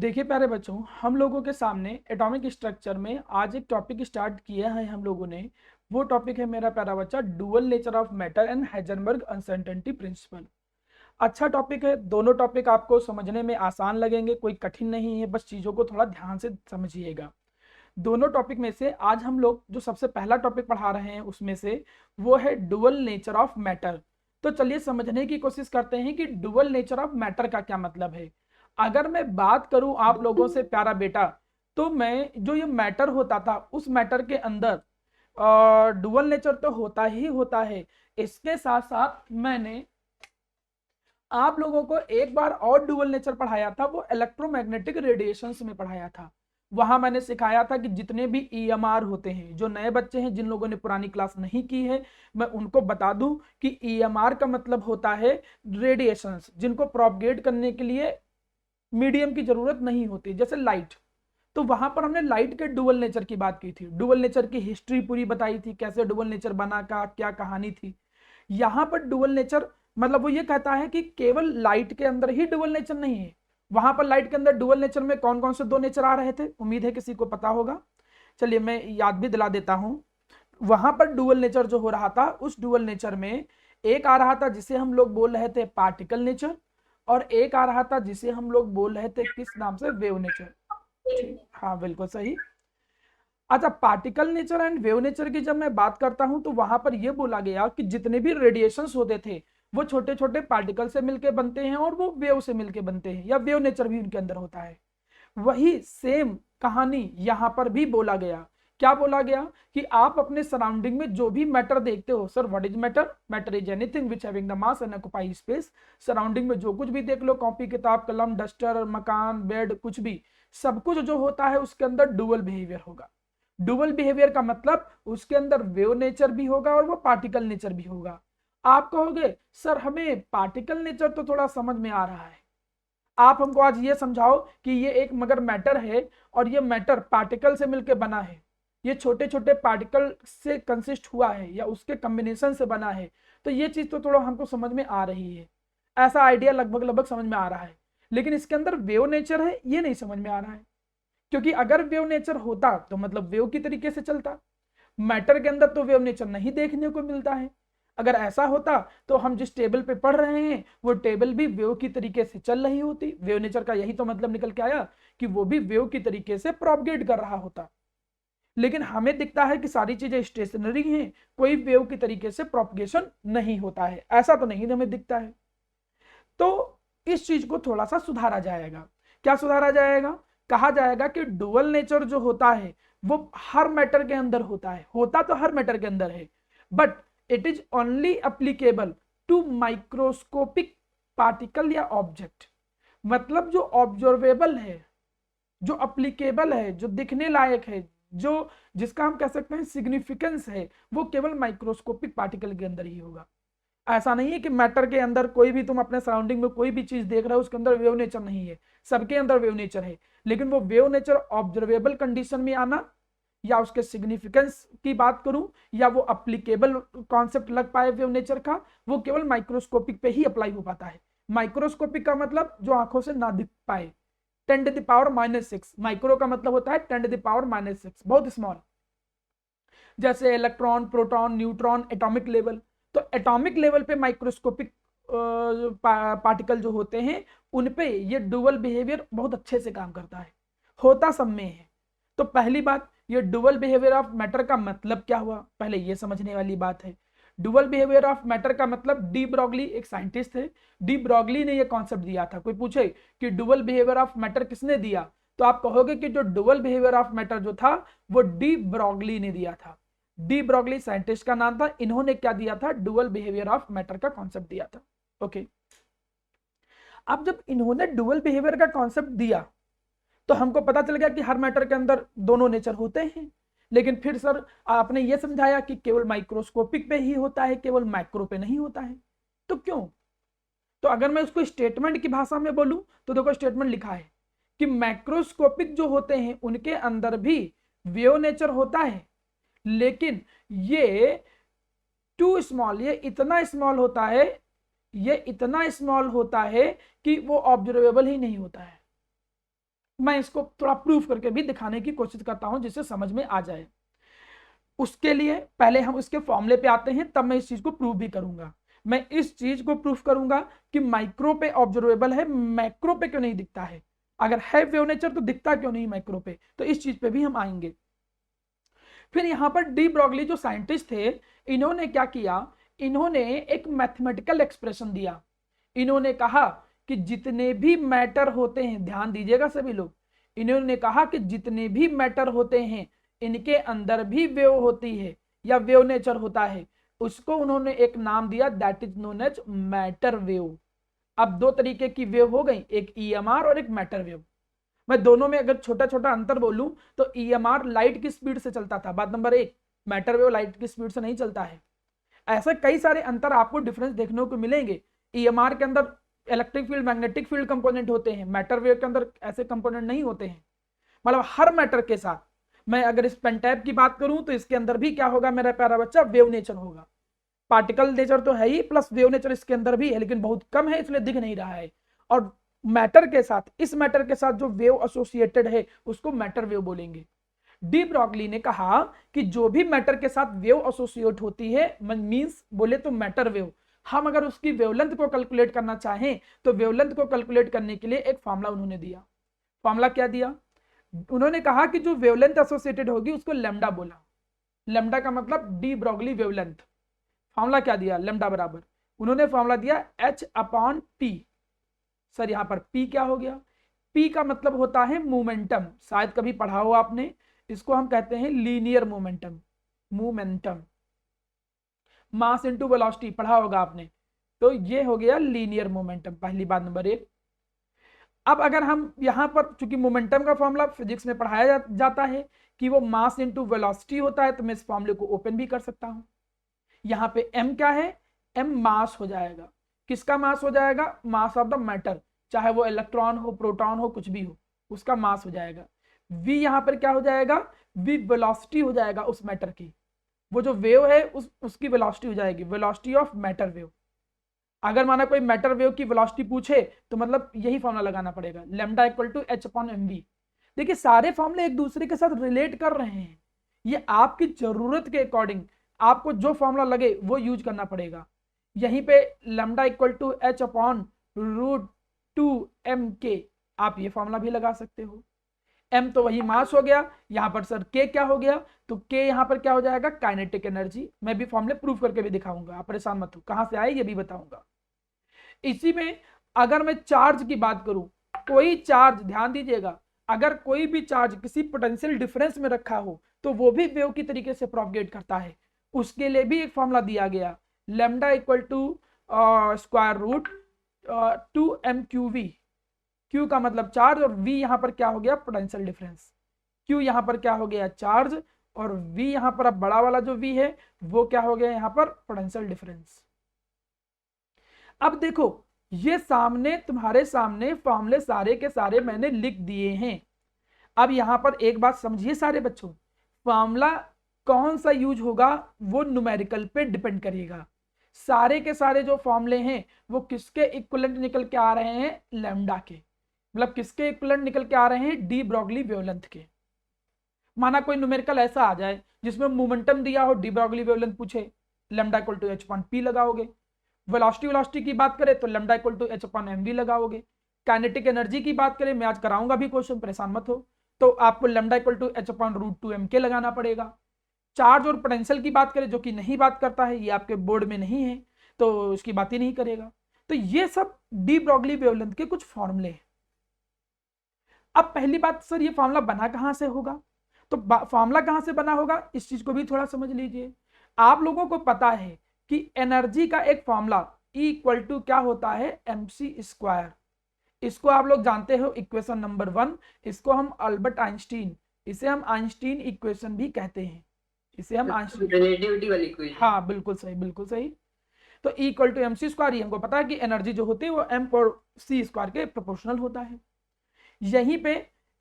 देखिए प्यारे बच्चों, हम लोगों के सामने एटॉमिक स्ट्रक्चर में आज एक टॉपिक स्टार्ट किया है हम लोगों ने। वो टॉपिक है मेरा प्यारा बच्चा dual nature of matter and Heisenberg uncertainty principle. अच्छा टॉपिक है, दोनों टॉपिक आपको समझने में आसान लगेंगे, कोई कठिन नहीं है, बस चीज़ों को थोड़ा ध्यान से समझिएगा। दोनों टॉपिक में से आज हम लोग जो सबसे पहला टॉपिक पढ़ा रहे हैं उसमें से वो है डुअल नेचर ऑफ मैटर। तो चलिए समझने की कोशिश करते हैं कि डुअल नेचर ऑफ मैटर का क्या मतलब है। अगर मैं बात करूं आप लोगों से प्यारा बेटा, तो मैं जो ये मैटर होता था उस मैटर के अंदर डुअल नेचर तो होता ही होता है। इसके साथ साथ मैंने आप लोगों को एक बार और डुअल नेचर पढ़ाया था, वो इलेक्ट्रोमैग्नेटिक रेडिएशंस में पढ़ाया था। वहां मैंने सिखाया था कि जितने भी ईएमआर होते हैं, जो नए बच्चे हैं जिन लोगों ने पुरानी क्लास नहीं की है, मैं उनको बता दूं कि ईएमआर का मतलब होता है रेडिएशंस जिनको प्रोपगेट करने के लिए मीडियम की जरूरत नहीं होती, जैसे लाइट। तो वहां पर हमने लाइट के डुअल नेचर की बात की थी, डुअल नेचर की हिस्ट्री पूरी बताई थी, कैसे डुअल नेचर बना का क्या कहानी थी। यहां पर डुअल नेचर मतलब वो ये कहता है कि केवल लाइट के अंदर ही डुअल नेचर नहीं है। वहां पर लाइट के अंदर डुअल नेचर में कौन कौन से दो नेचर आ रहे थे, उम्मीद है किसी को पता होगा। चलिए मैं याद भी दिला देता हूं। वहां पर डुअल नेचर जो हो रहा था, उस डुअल नेचर में एक आ रहा था जिसे हम लोग बोल रहे थे पार्टिकल नेचर, और एक आ रहा था जिसे हम लोग बोल रहे थे किस नाम से, वेव नेचर। ठीक, हाँ बिल्कुल सही। अच्छा, particle nature and wave nature की जब मैं बात करता हूं तो वहां पर यह बोला गया कि जितने भी रेडिएशंस होते थे वो छोटे छोटे पार्टिकल से मिलके बनते हैं और वो वेव से मिलके बनते हैं, या वेव नेचर भी उनके अंदर होता है। वही सेम कहानी यहां पर भी बोला गया। क्या बोला गया कि आप अपने सराउंडिंग में जो भी मैटर देखते हो, sir what is matter, matter is anything which having the mass and occupy space. Surrounding में जो कुछ भी देख लो, कॉपी किताब कलम डस्टर मकान बेड कुछ भी, सब कुछ जो होता है उसके अंदर डुअल बिहेवियर होगा। डुअल बिहेवियर का मतलब उसके अंदर वेव नेचर भी होगा और वो पार्टिकल नेचर भी होगा। आप कहोगे सर हमें पार्टिकल नेचर तो थोड़ा समझ में आ रहा है, आप हमको आज ये समझाओ कि ये एक मगर मैटर है और ये मैटर पार्टिकल से मिलकर बना है, ये छोटे छोटे पार्टिकल से कंसिस्ट हुआ है या उसके कॉम्बिनेशन से बना है, तो ये चीज तो थोड़ा हमको समझ में आ रही है, ऐसा आइडिया लगभग लगभग समझ में आ रहा है। लेकिन इसके अंदर वेव नेचर है ये नहीं समझ में आ रहा है, क्योंकि अगर वेव नेचर होता तो मतलब वेव की तरीके से चलता। मैटर के अंदर तो वेव नेचर नहीं देखने को मिलता है। अगर ऐसा होता तो हम जिस टेबल पे पढ़ रहे हैं वो टेबल भी वेव की तरीके से चल रही होती। वेव नेचर का यही तो मतलब निकल के आया कि वो भी वेव की तरीके से प्रोपगेट कर रहा होता। लेकिन हमें दिखता है कि सारी चीजें स्टेशनरी हैं, कोई वेव की तरीके से प्रोपगेशन नहीं होता है, ऐसा तो नहीं हमें दिखता है। तो इस चीज को थोड़ा सा सुधारा जाएगा। क्या सुधारा जाएगा? कहा जाएगा कि डुअल नेचर जो होता है वो हर मैटर के अंदर होता है, होता तो हर मैटर के अंदर है, but it is only applicable to microscopic particle या ऑब्जेक्ट। मतलब जो ऑब्जर्वेबल है, जो अप्लीकेबल है, जो दिखने लायक है, जो जिसका हम कह सकते हैं सिग्निफिकेंस है, वो केवल माइक्रोस्कोपिक पार्टिकल के अंदर ही होगा। ऐसा नहीं है कि मैटर के अंदर कोई भी तुम अपने सराउंडिंग में कोई भी चीज देख रहे हो उसके अंदर वेव नेचर नहीं है, सबके अंदर वेव नेचर है। लेकिन वो वेव नेचर ऑब्जर्वेबल कंडीशन में आना, या उसके सिग्निफिकेंस की बात करूं, या वो अप्लीकेबल कॉन्सेप्ट लग पाए वेव नेचर का, वो केवल माइक्रोस्कोपिक पे ही अप्लाई हो पाता है। माइक्रोस्कोपिक का मतलब जो आंखों से ना दिख पाए, 10⁻⁻⁶। माइक्रो का मतलब होता है 10⁻⁻⁶, बहुत स्मॉल, जैसे electron proton neutron atomic level. तो एटॉमिक लेवल पे माइक्रोस्कोपिक पार्टिकल जो होते हैं उन पे ये डुअल बिहेवियर बहुत अच्छे से काम करता है, होता सब में है। तो पहली बात, ये डुअल बिहेवियर ऑफ मैटर का मतलब क्या हुआ, पहले ये समझने वाली बात है। डुअल बिहेवियर ऑफ मैटर का मतलब, डी ब्रॉगली एक साइंटिस्ट थे, डी ब्रॉगली ने ये कॉन्सेप्ट दिया था। कोई पूछे कि डुअल बिहेवियर ऑफ मैटर किसने दिया, तो आप कहोगे कि जो डुअल बिहेवियर ऑफ मैटर जो था वो डी ब्रॉगली ने दिया था। डी ब्रॉगली साइंटिस्ट का नाम था, इन्होंने क्या दिया था, डुअल बिहेवियर ऑफ मैटर का कॉन्सेप्ट दिया था। ओके, अब जब इन्होंने डुअल बिहेवियर का कॉन्सेप्ट दिया तो हमको पता चल गया कि हर मैटर के अंदर दोनों नेचर होते हैं। लेकिन फिर सर आपने ये समझाया कि केवल माइक्रोस्कोपिक पे ही होता है, केवल माइक्रो पे नहीं होता है, तो क्यों? तो अगर मैं उसको स्टेटमेंट की भाषा में बोलूं तो देखो स्टेटमेंट लिखा है कि मैक्रोस्कोपिक जो होते हैं उनके अंदर भी वेव नेचर होता है, लेकिन ये टू स्मॉल, ये इतना स्मॉल होता है, ये इतना स्मॉल होता है कि वो ऑब्जर्वेबल ही नहीं होता है। मैं इसको थोड़ा प्रूफ करके भी दिखाने की कोशिश करता हूं जिससे समझ में आ जाए। उसके लिए पहले हम उसके फॉर्मूले पे आते हैं, तब मैं इस चीज को प्रूव भी करूंगा। मैं इस चीज को प्रूफ करूंगा कि माइक्रो पे ऑब्जर्वेबल है, मैक्रो पे क्यों नहीं दिखता है, अगर है वेव नेचर तो दिखता क्यों नहीं माइक्रो पे, तो इस चीज पे भी हम आएंगे। फिर यहां पर डी ब्रॉगली जो साइंटिस्ट थे, इन्होंने क्या किया, इन्होंने एक मैथमेटिकल एक्सप्रेशन दिया। इन्होंने कहा कि जितने भी मैटर होते हैं, ध्यान दीजिएगा सभी लोग, इन्होंने कहा कि जितने भी मैटर होते हैं इनके अंदर भी वेव होती है या वेव नेचर होता है। उसको उन्होंने एक नाम दिया, that is known as matter wave. अब दो तरीके की वेव हो गई, एक ईएमआर और एक मैटर वेव। मैं दोनों में अगर छोटा छोटा अंतर बोलूं तो ईएमआर लाइट की स्पीड से चलता था, बात नंबर एक। मैटर वेव लाइट की स्पीड से नहीं चलता है। ऐसे कई सारे अंतर आपको डिफरेंस देखने को मिलेंगे। ईएमआर के अंदर electric field, magnetic field component होते हैं, मैटर वेव के अंदर ऐसे कंपोनेंट नहीं होते हैं। मतलब हर मैटर के साथ, मैं अगर इस पेंटैप की बात करूं तो इसके अंदर भी क्या होगा मेरा प्यारा बच्चा, वेव नेचर होगा। पार्टिकल नेचर तो है ही, प्लस वेव नेचर इसके अंदर भी है, लेकिन बहुत कम है इसलिए दिख नहीं रहा है। और मैटर के साथ, इस मैटर के साथ जो वेव एसोसिएटेड है उसको मैटर वेव बोलेंगे। डी ब्रॉगली ने कहा कि जो भी मैटर के साथ वेव एसोसिएट होती है, मींस बोले तो मैटर वेव, हम अगर उसकी वेवलेंथ को कैलकुलेट करना चाहें तो वेवलेंथ को कैलकुलेट करने के लिए एक फॉर्मूला उन्होंने दिया। फॉर्मूला क्या दिया, उन्होंने कहा कि जो वेवलेंथ एसोसिएटेड होगी उसको लैम्डा बोला। लैम्डा का मतलब डी ब्रॉगली वेवलेंथ। फॉर्मूला क्या दिया, लैम्डा बराबर, उन्होंने फॉर्मूला दिया h/p। सर यहां पर p क्या हो गया, p का मतलब होता है मोमेंटम, शायद कभी पढ़ा हो आपने, इसको हम कहते हैं linear momentum. Momentum, mass into velocity पढ़ा होगा आपने, तो ये हो गया लीनियर मोमेंटम, पहली बात नंबर एक। अब अगर हम यहां पर, चूंकि मोमेंटम का फॉर्मूला फिजिक्स में पढ़ाया जाता है कि वो मास इनटू वेलोसिटी होता है, तो मैं इस फॉर्मूले को ओपन भी कर सकता हूं। यहाँ पे m क्या है, m मास हो जाएगा। किसका मास हो जाएगा, मास ऑफ द मैटर, चाहे वो इलेक्ट्रॉन हो, प्रोटॉन हो, कुछ भी हो, उसका मास हो जाएगा। v यहाँ पर क्या हो जाएगा, v वेलोसिटी हो जाएगा उस मैटर की, वो जो वेव है उसकी वेलोसिटी हो जाएगी, वेलोसिटी ऑफ मैटर वेव। अगर माना कोई मैटर वेव की वेलोसिटी पूछे तो मतलब यही फॉर्मूला लगाना पड़ेगा, लैम्डा इक्वल टू h/mv। देखिए सारे फॉर्मूले एक दूसरे के साथ रिलेट कर रहे हैं, ये आपकी जरूरत के अकॉर्डिंग आपको जो फॉर्मूला लगे वो यूज करना पड़ेगा। यहीं पे लैम्डा इक्वल टू h/√2mk, आप ये फॉर्मूला भी लगा सकते हो। m तो वही मास हो गया, यहां पर सर k क्या हो गया, तो k यहां पर क्या हो जाएगा, काइनेटिक एनर्जी। मैं भी फॉर्मूले प्रूव करके भी दिखाऊंगा, आप परेशान मत हो, कहां से आए ये भी बताऊंगा। इसी में अगर मैं चार्ज की बात करूं, कोई चार्ज, ध्यान दीजिएगा, अगर कोई भी चार्ज किसी पोटेंशियल डिफरेंस में रखा हो तो वो भी वेव की तरीके से प्रोपगेट करता है। उसके लिए भी एक फॉर्मूला दिया गया, lambda equal to √2m/m²v। q का मतलब चार्ज और v यहां पर क्या हो गया, पोटेंशियल डिफरेंस। q यहां पर क्या हो गया, चार्ज, और v यहां पर अब बड़ा वाला जो v है वो क्या हो गया, यहां पर पोटेंशियल डिफरेंस। अब देखो ये सामने, तुम्हारे सामने फॉर्मूले सारे के सारे मैंने लिख दिए हैं। अब यहां पर एक बात समझिए सारे बच्चों, फॉर्मूला कौन सा यूज होगा वो न्यूमेरिकल पे डिपेंड करेगा। सारे के सारे जो फॉर्मूले हैं वो किसके इक्विवेलेंट निकल के आ रहे हैं, लैम्डा के, मतलब किसके इक्विवेलेंट निकल के आ रहे हैं, डी ब्रॉगली वेवलेंथ के। माना कोई न्यूमेरिकल ऐसा आ जाए जिसमें मोमेंटम दिया हो, डी ब्रॉगली वेवलेंथ पूछे, लैम्डा इक्वल टू h/p लगाओगे। वेलोसिटी की बात करें तो लैम्डा इक्वल टू h/mv लगाओगे। काइनेटिक एनर्जी की बात करें, मैं आज कराऊंगा भी क्वेश्चन, परेशान मत हो, तो आपको लैम्डा इक्वल टू h/√2mk लगाना पड़ेगा। चार्ज और पोटेंशियल की बात करें, जो कि नहीं बात करता है, ये आपके बोर्ड में नहीं है तो उसकी बात ही नहीं करेगा। तो ये सब डी ब्रॉगली वेवलेंथ के कुछ फॉर्मूले हैं। अब पहली बात, सर ये फॉर्मूला बना कहां से होगा, तो फॉर्मूला कहां से बना होगा इस चीज को भी थोड़ा समझ लीजिए। आप लोगों को पता है कि एनर्जी का एक फॉर्मूला E इक्वल टू क्या होता है, mc²। इसको आप लोग जानते हो, इक्वेशन नंबर 1, इसको हम अल्बर्ट आइंस्टीन, इसे हम आइंस्टीन इक्वेशन भी कहते हैं, इसे हम आइंस्टीन रिलेटिविटी वाली इक्वेशन। हाँ बिल्कुल सही, बिल्कुल सही। तो E इक्वल टू mc², हमको पता है कि एनर्जी जो होती है वो m और c² के प्रोपोर्शनल होता है। यहीं पे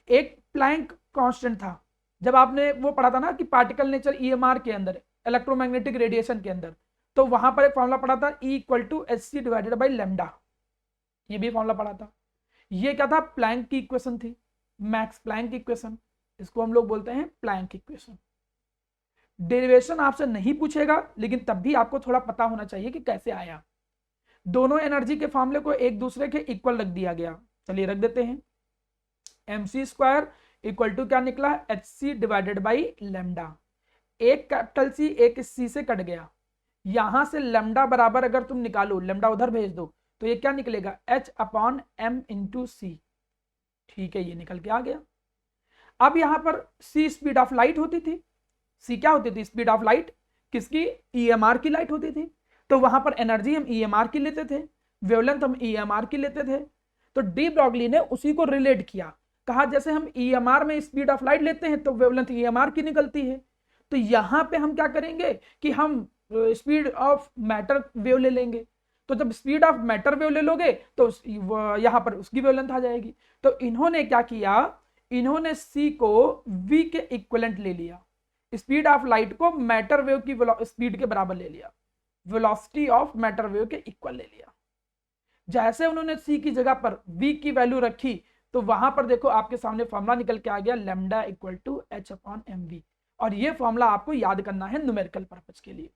एक प्लैंक कांस्टेंट था, जब आपने वो पढ़ा था ना कि पार्टिकल नेचर ईएमआर के अंदर, इलेक्ट्रोमैग्नेटिक रेडिएशन के अंदर, तो वहां पर एक फॉर्मूला पढ़ा था E equal to hc divided by lambda, ये भी फॉर्मूला पढ़ा था। ये क्या था, प्लैंक की इक्वेशन थी। मैक्स प्लैंक इक्वेशन, इसको हम लोग बोलते हैं प्लैंक इक्वेशन। डेरिवेशन आपसे नहीं पूछेगा, लेकिन तब भी आपको थोड़ा पता होना चाहिए कि कैसे आया। दोनों एनर्जी के फॉर्मूले को एक दूसरे के इक्वल रख दिया गया। चलिए रख देते हैं। mc² इक्वल टू क्या निकला, hc डिवाइडेड बाई लेमडा। एक कैपिटल सी एक सी से कट गया, यहां से लेमडा बराबर अगर तुम निकालो, लेमडा उधर भेज दो, तो ये क्या निकलेगा, h/m इंटू सी। ठीक है, ये निकल के आ गया। अब यहां पर c स्पीड ऑफ लाइट होती थी। c क्या होती थी, स्पीड ऑफ लाइट किसकी, EMR की लाइट होती थी। तो वहां पर एनर्जी हम EMR की लेते थे, वेवलेंथ हम EMR की लेते थे। तो डी ब्रॉगली ने उसी को रिलेट किया, कहा जैसे हम EMR में स्पीड ऑफ लाइट लेते हैं तो वेवलेंथ EMR की निकलती है, तो यहां पे हम क्या करेंगे कि हम स्पीड ऑफ मैटर वेव ले लेंगे। तो जब स्पीड ऑफ मैटर वेव ले लोगे तो यहां पर उसकी वेवलेंथ आ जाएगी। तो इन्होंने क्या किया, इन्होंने C को V के इक्विवेलेंट ले लिया, स्पीड ऑफ लाइट को मैटर वेव की स्पीड के बराबर ले लिया, वेलोसिटी ऑफ मैटर वेव के इक्वल ले लिया। जैसे उन्होंने C की जगह पर V की वैल्यू रखी, तो वहां पर देखो आपके सामने फॉर्मूला निकल के आ गया, लैम्डा इक्वल टू h/mv। और ये फॉर्मूला आपको याद करना है न्यूमेरिकल पर्पज के लिए।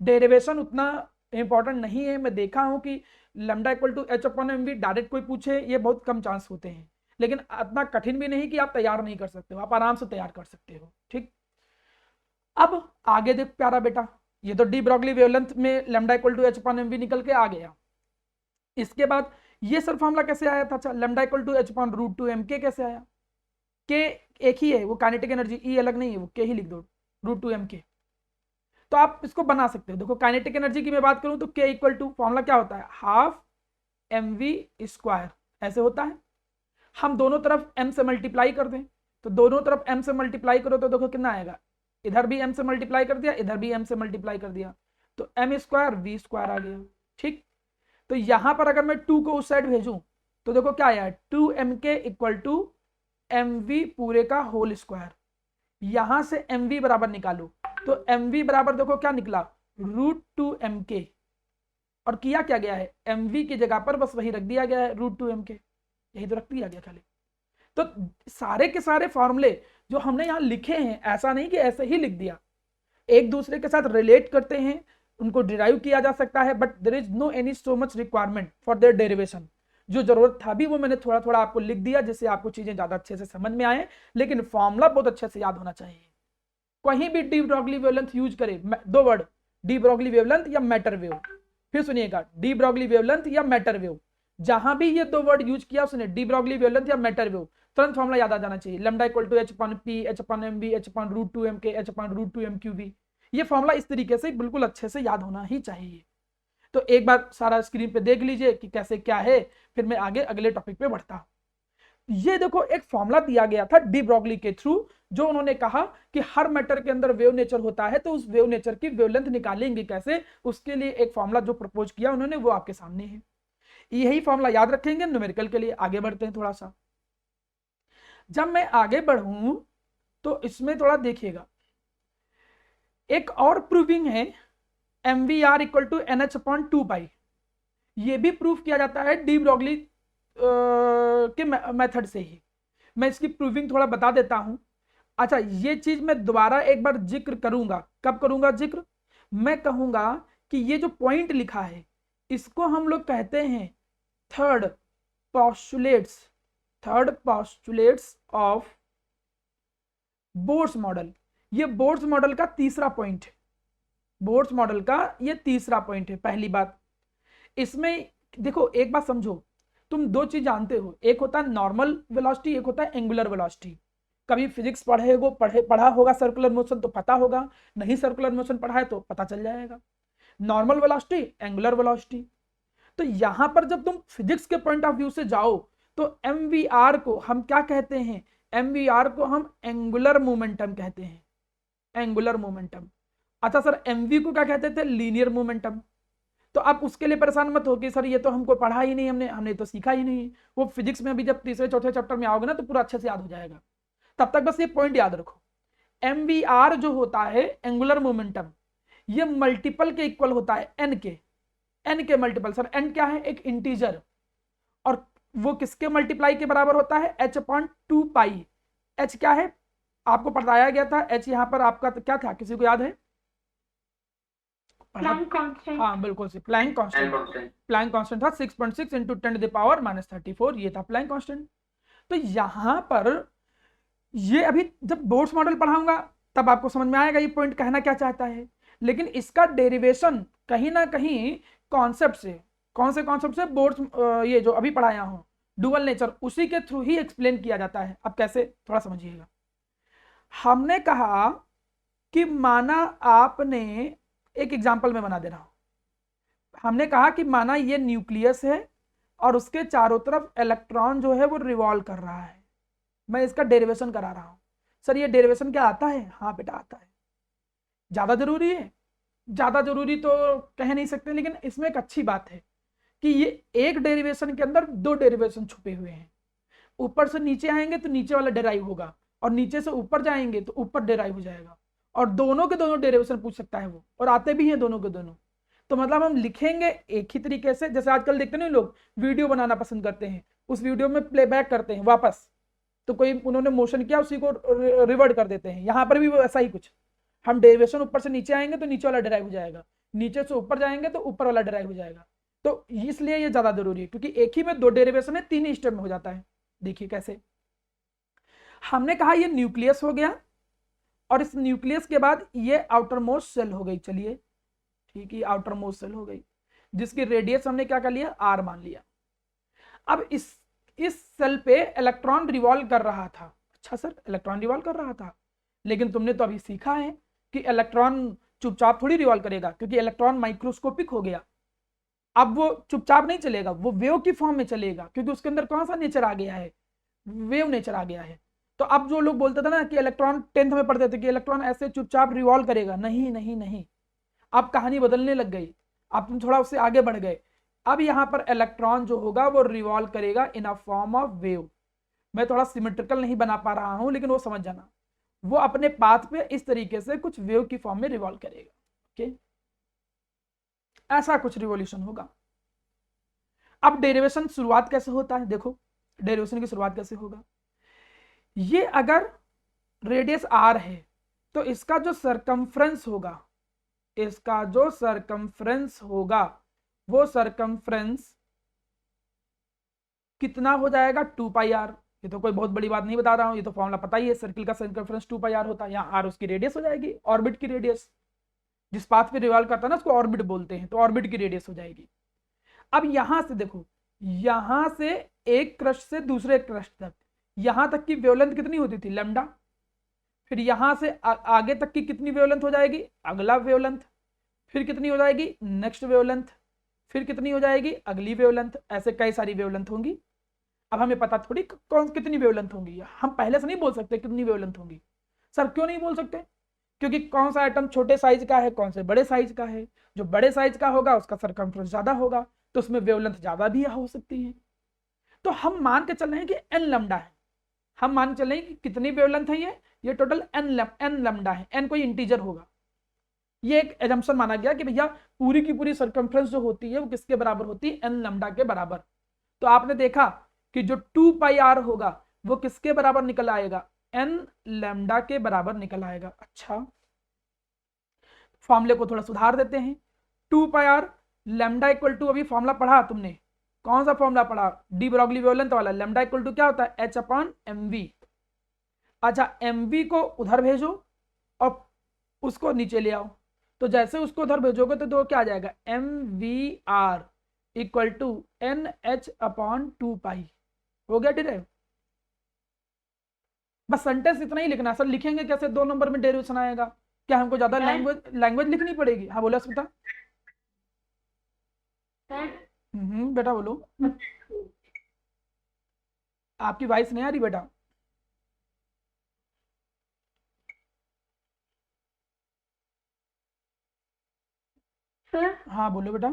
डेरिवेशन उतना इंपॉर्टेंट नहीं है, मैं देखा हूं कि lambda equal to h/mv direct कोई पूछे, ये बहुत कम चांस होते हैं, लेकिन इतना कठिन भी नहीं कि आप तैयार नहीं कर सकते हो, आप आराम से तैयार कर सकते हो। ठीक, अब आगे देख प्यारा बेटा, ये तो डी ब्रॉगली वेवलेंथ में लैम्डा इक्वल टू h/mv निकल के आ गया। इसके बाद ये सर फॉर्मूला कैसे आया था, अच्छा लैम्डा इक्वल टू h/√2mk कैसे आया, के एक ही है, वो काइनेटिक एनर्जी, ई अलग नहीं है, वो के ही लिख दो, √2mk। तो आप इसको बना सकते हो। देखो काइनेटिक एनर्जी की मैं बात करूं तो के इक्वल टू फॉर्मूला क्या होता है, हाफ mv², ऐसे होता है। हम दोनों तरफ m से मल्टीप्लाई कर दें, तो दोनों तरफ m से मल्टीप्लाई करो तो देखो कितना आएगा, इधर भी m से मल्टीप्लाई कर दिया, इधर भी m से मल्टीप्लाई कर दिया, तो m² v² आ गया। ठीक, तो यहां पर अगर मैं 2 को उस साइड भेजूं तो देखो क्या आया, 2mk इक्वल टू mv पूरे का होल स्क्वायर। यहां से mv बराबर निकालो, तो mv बराबर देखो क्या निकला, √2mk। और किया क्या गया है, mv की जगह पर बस वही रख दिया गया है, √2mk, यही तो रख दिया गया खाली। तो सारे के सारे फॉर्मूले जो हमने यहां लिखे हैं, ऐसा नहीं कि ऐसे ही लिख दिया, एक दूसरे के साथ रिलेट करते हैं, उनको डिराइव किया जा सकता है, but there is no any so much requirement for their derivation. जो जरूरत था भी वो मैंने थोड़ा थोड़ा आपको लिख दिया, जिससे आपको चीजें ज्यादा अच्छे से समझ में आए, लेकिन फॉर्मूला बहुत अच्छे से याद होना चाहिए। कहीं भी डी ब्रॉगली वेवलेंथ यूज करे, दो वर्ड, डी ब्रॉगली वेवलेंथ या मैटर वेव, फिर सुनिएगा, डी ब्रॉगली वेवलेंथ या मैटर वेव, जहां भी ये दो वर्ड यूज किया उसने, डी ब्रॉगली वेवलेंथ या मैटर वेव, तुरंत फॉर्मूला याद आ जाना चाहिए, lambda equal to h/p, h/mv, h/√2mk, h/√2mqv। ये फॉर्मूला इस तरीके से बिल्कुल अच्छे से याद होना ही चाहिए। तो एक बार सारा स्क्रीन पे देख लीजिए कि कैसे क्या है, फिर मैं आगे अगले टॉपिक पे बढ़ता हूं। ये देखो एक फॉर्मूला दिया गया था डी ब्रॉगली के थ्रू, जो उन्होंने कहा कि हर मैटर के अंदर वेव नेचर होता है, तो उस वेव नेचर की वेवलेंथ निकालेंगे कैसे, उसके लिए एक फॉर्मूला जो प्रपोज किया उन्होंने, वो आपके सामने है। यही फॉर्मूला याद रखेंगे न्यूमेरिकल के लिए। आगे बढ़ते हैं थोड़ा सा। जब मैं आगे बढ़ूं तो इसमें थोड़ा देखिएगा, एक और प्रूविंग है mvr इक्वल टू nh/2π। ये भी प्रूफ किया जाता है डी ब्रॉगली के मेथड से ही। मैं इसकी प्रूविंग थोड़ा बता देता हूं। अच्छा, ये चीज मैं दोबारा एक बार जिक्र करूंगा। कब करूंगा जिक्र, मैं कहूंगा कि ये जो पॉइंट लिखा है इसको हम लोग कहते हैं third postulates of Bohr's model. ये बोर्स मॉडल का तीसरा पॉइंट है, बोर्स मॉडल का ये तीसरा पॉइंट है। पहली बात, इसमें देखो एक बात समझो, तुम दो चीज जानते हो, एक होता है नॉर्मल वेलोसिटी, एक होता है एंगुलर वेलोसिटी। कभी फिजिक्स पढ़ा होगा सर्कुलर मोशन तो पता होगा, नहीं सर्कुलर मोशन पढ़ा है तो पता चल जाएगा। Normal velocity, angular velocity. तो यहां पर जब तुम फिजिक्स के पॉइंट ऑफ व्यू से जाओ तो mvr को हम क्या कहते हैं, mvr को हम एंगुलर मोमेंटम कहते हैं, एंगुलर मोमेंटम। अच्छा सर, mv को क्या कहते थे, लीनियर मोमेंटम। तो आप उसके लिए परेशान मत हो कि सर ये तो हमको पढ़ा ही नहीं, हमने तो सीखा ही नहीं। वो फिजिक्स में भी जब तीसरे चौथे चैप्टर में आओगे ना तो पूरा अच्छे से याद हो जाएगा। तब तक बस ये पॉइंट याद रखो, mvr जो होता है एंगुलर मोमेंटम, ये मल्टीपल के इक्वल होता है n के मल्टीपल। सर n क्या है, एक इंटीजर, और वो किसके मल्टीप्लाई के बराबर होता है, h/2 पाई। h क्या है आपको बताया गया था, h यहाँ पर आपका क्या था, किसी को याद है? Planck constant. हाँ बिल्कुल से प्लैंक कांस्टेंट। प्लैंक कांस्टेंट था 6.6 इंटू 10⁻⁻34, ये था प्लैंक कांस्टेंट। तो यहां पर ये अभी जब बोर्ड्स मॉडल पढ़ाऊंगा तब आपको समझ में आएगा ये पॉइंट कहना क्या चाहता है, लेकिन इसका डेरिवेशन कहीं ना कहीं कॉन्सेप्ट से, कौन से कॉन्सेप्ट से, बोर्ड्स ये जो अभी पढ़ाया हूं डुअल नेचर, उसी के थ्रू ही एक्सप्लेन किया जाता है। अब कैसे, थोड़ा समझिएगा। हमने कहा कि माना आपने, एक एग्जांपल में बना दे रहा हूं, हमने कहा कि माना ये न्यूक्लियस है और उसके चारों तरफ इलेक्ट्रॉन जो है वो रिवॉल्व कर रहा है। मैं इसका डेरिवेशन करा रहा हूं। सर ये डेरिवेशन क्या आता है? हाँ बेटा आता है। ज्यादा जरूरी है? ज्यादा जरूरी तो कह नहीं सकते, लेकिन इसमें एक अच्छी बात है कि ये एक डेरिवेशन के अंदर दो डेरिवेशन छुपे हुए हैं। ऊपर से नीचे आएंगे तो नीचे वाला डेराइव होगा, और नीचे से ऊपर जाएंगे तो ऊपर डेराइव हो जाएगा, और दोनों के दोनों डेरिवेशन पूछ सकता है वो, और आते भी हैं दोनों के दोनों। तो मतलब हम लिखेंगे एक ही तरीके से, जैसे आजकल देखते हैं लोग वीडियो बनाना पसंद करते हैं, उस वीडियो में प्लेबैक करते हैं वापस, तो कोई उन्होंने मोशन किया उसी को रिवर्ट कर देते हैं। यहां पर भी ऐसा ही कुछ, हम डेरिवेशन ऊपर से नीचे आएंगे तो नीचे वाला डेराइव हो जाएगा, नीचे से ऊपर जाएंगे तो ऊपर वाला डेराइव हो जाएगा। तो इसलिए ये ज्यादा जरूरी है, क्योंकि एक ही में दो डेरिवेशन है, तीन ही स्टेप में हो जाता है। देखिए कैसे, हमने कहा ये न्यूक्लियस हो गया, और इस न्यूक्लियस के बाद ये आउटर मोस्ट सेल हो गई। चलिए ठीक है, आउटर मोस्ट सेल हो गई, जिसकी रेडियस हमने क्या कर लिया, आर मान लिया। अब इस सेल पे इलेक्ट्रॉन रिवॉल्व कर रहा था। अच्छा सर इलेक्ट्रॉन रिवॉल्व कर रहा था, लेकिन तुमने तो अभी सीखा है कि इलेक्ट्रॉन चुपचाप थोड़ी रिवॉल्व करेगा, क्योंकि इलेक्ट्रॉन माइक्रोस्कोपिक हो गया। अब वो चुपचाप नहीं चलेगा, वो वेव की फॉर्म में चलेगा, क्योंकि उसके अंदर कौन सा नेचर आ गया है, वेव नेचर आ गया है। तो अब जो लोग बोलते थे ना कि इलेक्ट्रॉन, 10th में पढ़ते थे कि इलेक्ट्रॉन ऐसे चुपचाप रिवॉल्व करेगा, नहीं नहीं नहीं, अब कहानी बदलने लग गई, अब तुम थोड़ा उससे आगे बढ़ गए। अब यहां पर इलेक्ट्रॉन जो होगा वो रिवॉल्व करेगा इन अ फॉर्म ऑफ वेव। मैं थोड़ा सिमेट्रिकल नहीं बना पा रहा हूं, लेकिन वो समझ जाना, वो अपने पाथ पे इस तरीके से कुछ वेव की फॉर्म में रिवॉल्व करेगा। ओके, ऐसा कुछ रिवॉल्यूशन होगा। अब डेरिवेशन शुरुआत कैसे होता है, देखो डेरिवेशन की शुरुआत कैसे होगा। ये अगर रेडियस आर है तो इसका जो सरकमफ्रेंस होगा, इसका जो सरकमफ्रेंस होगा, वो सरकमफ्रेंस कितना हो जाएगा, 2πr। ये तो कोई बहुत बड़ी बात नहीं बता रहा हूं, ये तो फॉर्मूला पता ही है, सर्किल का सरकमफ्रेंस 2πr होता है। यहाँ आर उसकी रेडियस हो जाएगी, ऑर्बिट की रेडियस, जिस पाथ पे रिवॉल्व करता है ना उसको ऑर्बिट बोलते हैं, तो ऑर्बिट की रेडियस हो जाएगी। अब यहां से देखो, यहां से एक क्रस्ट से दूसरे क्रस्ट तक, यहां तक की वेवलेंथ कितनी होती थी, लैम्डा। फिर यहां से आगे तक की कितनी वेवलेंथ हो जाएगी, अगला वेवलेंथ। फिर कितनी हो जाएगी, नेक्स्ट वेवलेंथ। फिर कितनी हो जाएगी, अगली वेवलेंथ। ऐसे कई सारी वेवलेंथ होंगी। अब हमें पता थोड़ी कौन कितनी वेवलेंथ होंगी, हम पहले से नहीं बोल सकते कितनी वेवलेंथ होंगी। सर क्यों नहीं बोल सकते, क्योंकि कौन सा एटम छोटे साइज का है, कौन से बड़े साइज का है। जो बड़े साइज का होगा उसका सरकमफ्रेंस ज्यादा होगा, तो उसमें वेवलेंथ ज्यादा भी हो सकती है। तो हम मान के चल रहे हैं कि एन लैम्डा है, हम मान के चल रहे हैं कि कितनी वेवलेंथ है, ये टोटल एन लैम्डा है, एन कोई इंटीजर होगा। ये एक एजम्पशन माना गया कि भैया पूरी की पूरी सरकमफ्रेंस जो होती है वो किसके बराबर होती है, एन लैम्डा के बराबर। तो आपने देखा कि जो 2πr होगा वो किसके बराबर निकल आएगा, एन लैम्डा के बराबर निकल आएगा। अच्छा फॉर्मूले को थोड़ा सुधार देते हैं, 2πr लैम्डा इक्वल टू, अभी फॉर्मूला पढ़ा तुमने, कौन सा फॉर्मूला पढ़ा, डी ब्रॉगली वेवलेंथ वाला, लैम्डा इक्वल टू क्या होता है, h/mv। अच्छा mv को उधर भेजो और उसको नीचे ले आओ, तो जैसे उसको उधर भेजोगे तो क्या आ जाएगा, mvr इक्वल टू NH/2π। हो गया डिराइव। बस सेंटेंस इतना ही लिखना है। सर लिखेंगे कैसे, 2 नंबर में डेरिवेशन आएगा, क्या हमको ज्यादा लैंग्वेज लिखनी पड़ेगी? हाँ बोलो स्मिता। बेटा बोलो, आपकी वॉइस नहीं आ रही बेटा। सर हाँ बोलो बेटा।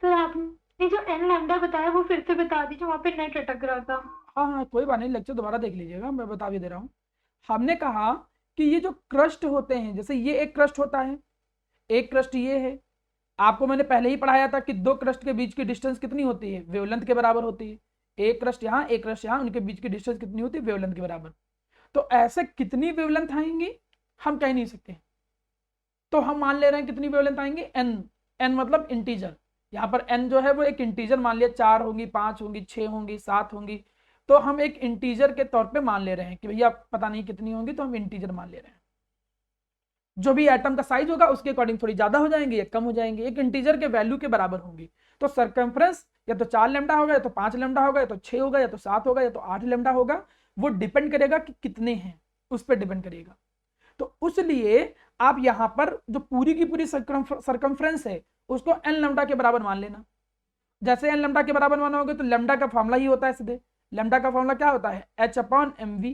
सर आपने जो एन लैम्डा बताया वो फिर से बता दीजिए, वहां पे नेट अटक रहा था। हाँ हाँ कोई बात नहीं, लेक्चर दोबारा देख लीजिएगा, मैं बता भी दे रहा हूँ। हमने कहा कि ये जो क्रस्ट होते हैं, जैसे ये एक क्रस्ट होता है, एक क्रस्ट ये है, आपको मैंने पहले ही पढ़ाया था कि दो क्रस्ट के बीच की डिस्टेंस कितनी होती है, वेवलेंथ के बराबर होती है। एक क्रस्ट यहाँ, एक क्रस्ट यहाँ, उनके बीच की डिस्टेंस कितनी होती है? वेवलेंथ के बराबर। तो ऐसे कितनी वेवलेंथ आएंगी हम कह नहीं सकते, तो हम मान ले रहे हैं कितनी वेवलेंथ आएंगी? एन। एन मतलब इंटीजर, यहाँ पर एन जो है वो एक इंटीजर मान लिया, 4 होंगी, 5 होंगी, 6 होंगी, 7 होंगी, तो हम एक इंटीजर के तौर पे मान ले रहे हैं कि भैया पता नहीं कितनी होंगी, तो हम इंटीजर मान ले रहे हैं। जो भी एटम का साइज होगा उसके अकॉर्डिंग थोड़ी ज्यादा हो जाएंगे या कम हो जाएंगे, एक इंटीजर के वैल्यू के बराबर होंगी। तो सरकमफ्रेंस या तो 4 लैम्डा होगा, या तो 5 लैम्डा होगा, या तो 6 होगा, या तो 7 होगा, या तो 8 लैम्डा होगा, वो डिपेंड करेगा कि कितने हैं, उस पर डिपेंड करेगा। तो उसलिए आप यहां पर जो पूरी की पूरी सरकमफ्रेंस है उसको एन लैम्डा के बराबर मान लेना। जैसे एन लैम्डा के बराबर मानोगे तो लैम्डा का फॉर्मूला ही होता है सीधे, लैम्डा का फॉर्मूला क्या होता है? H/mv।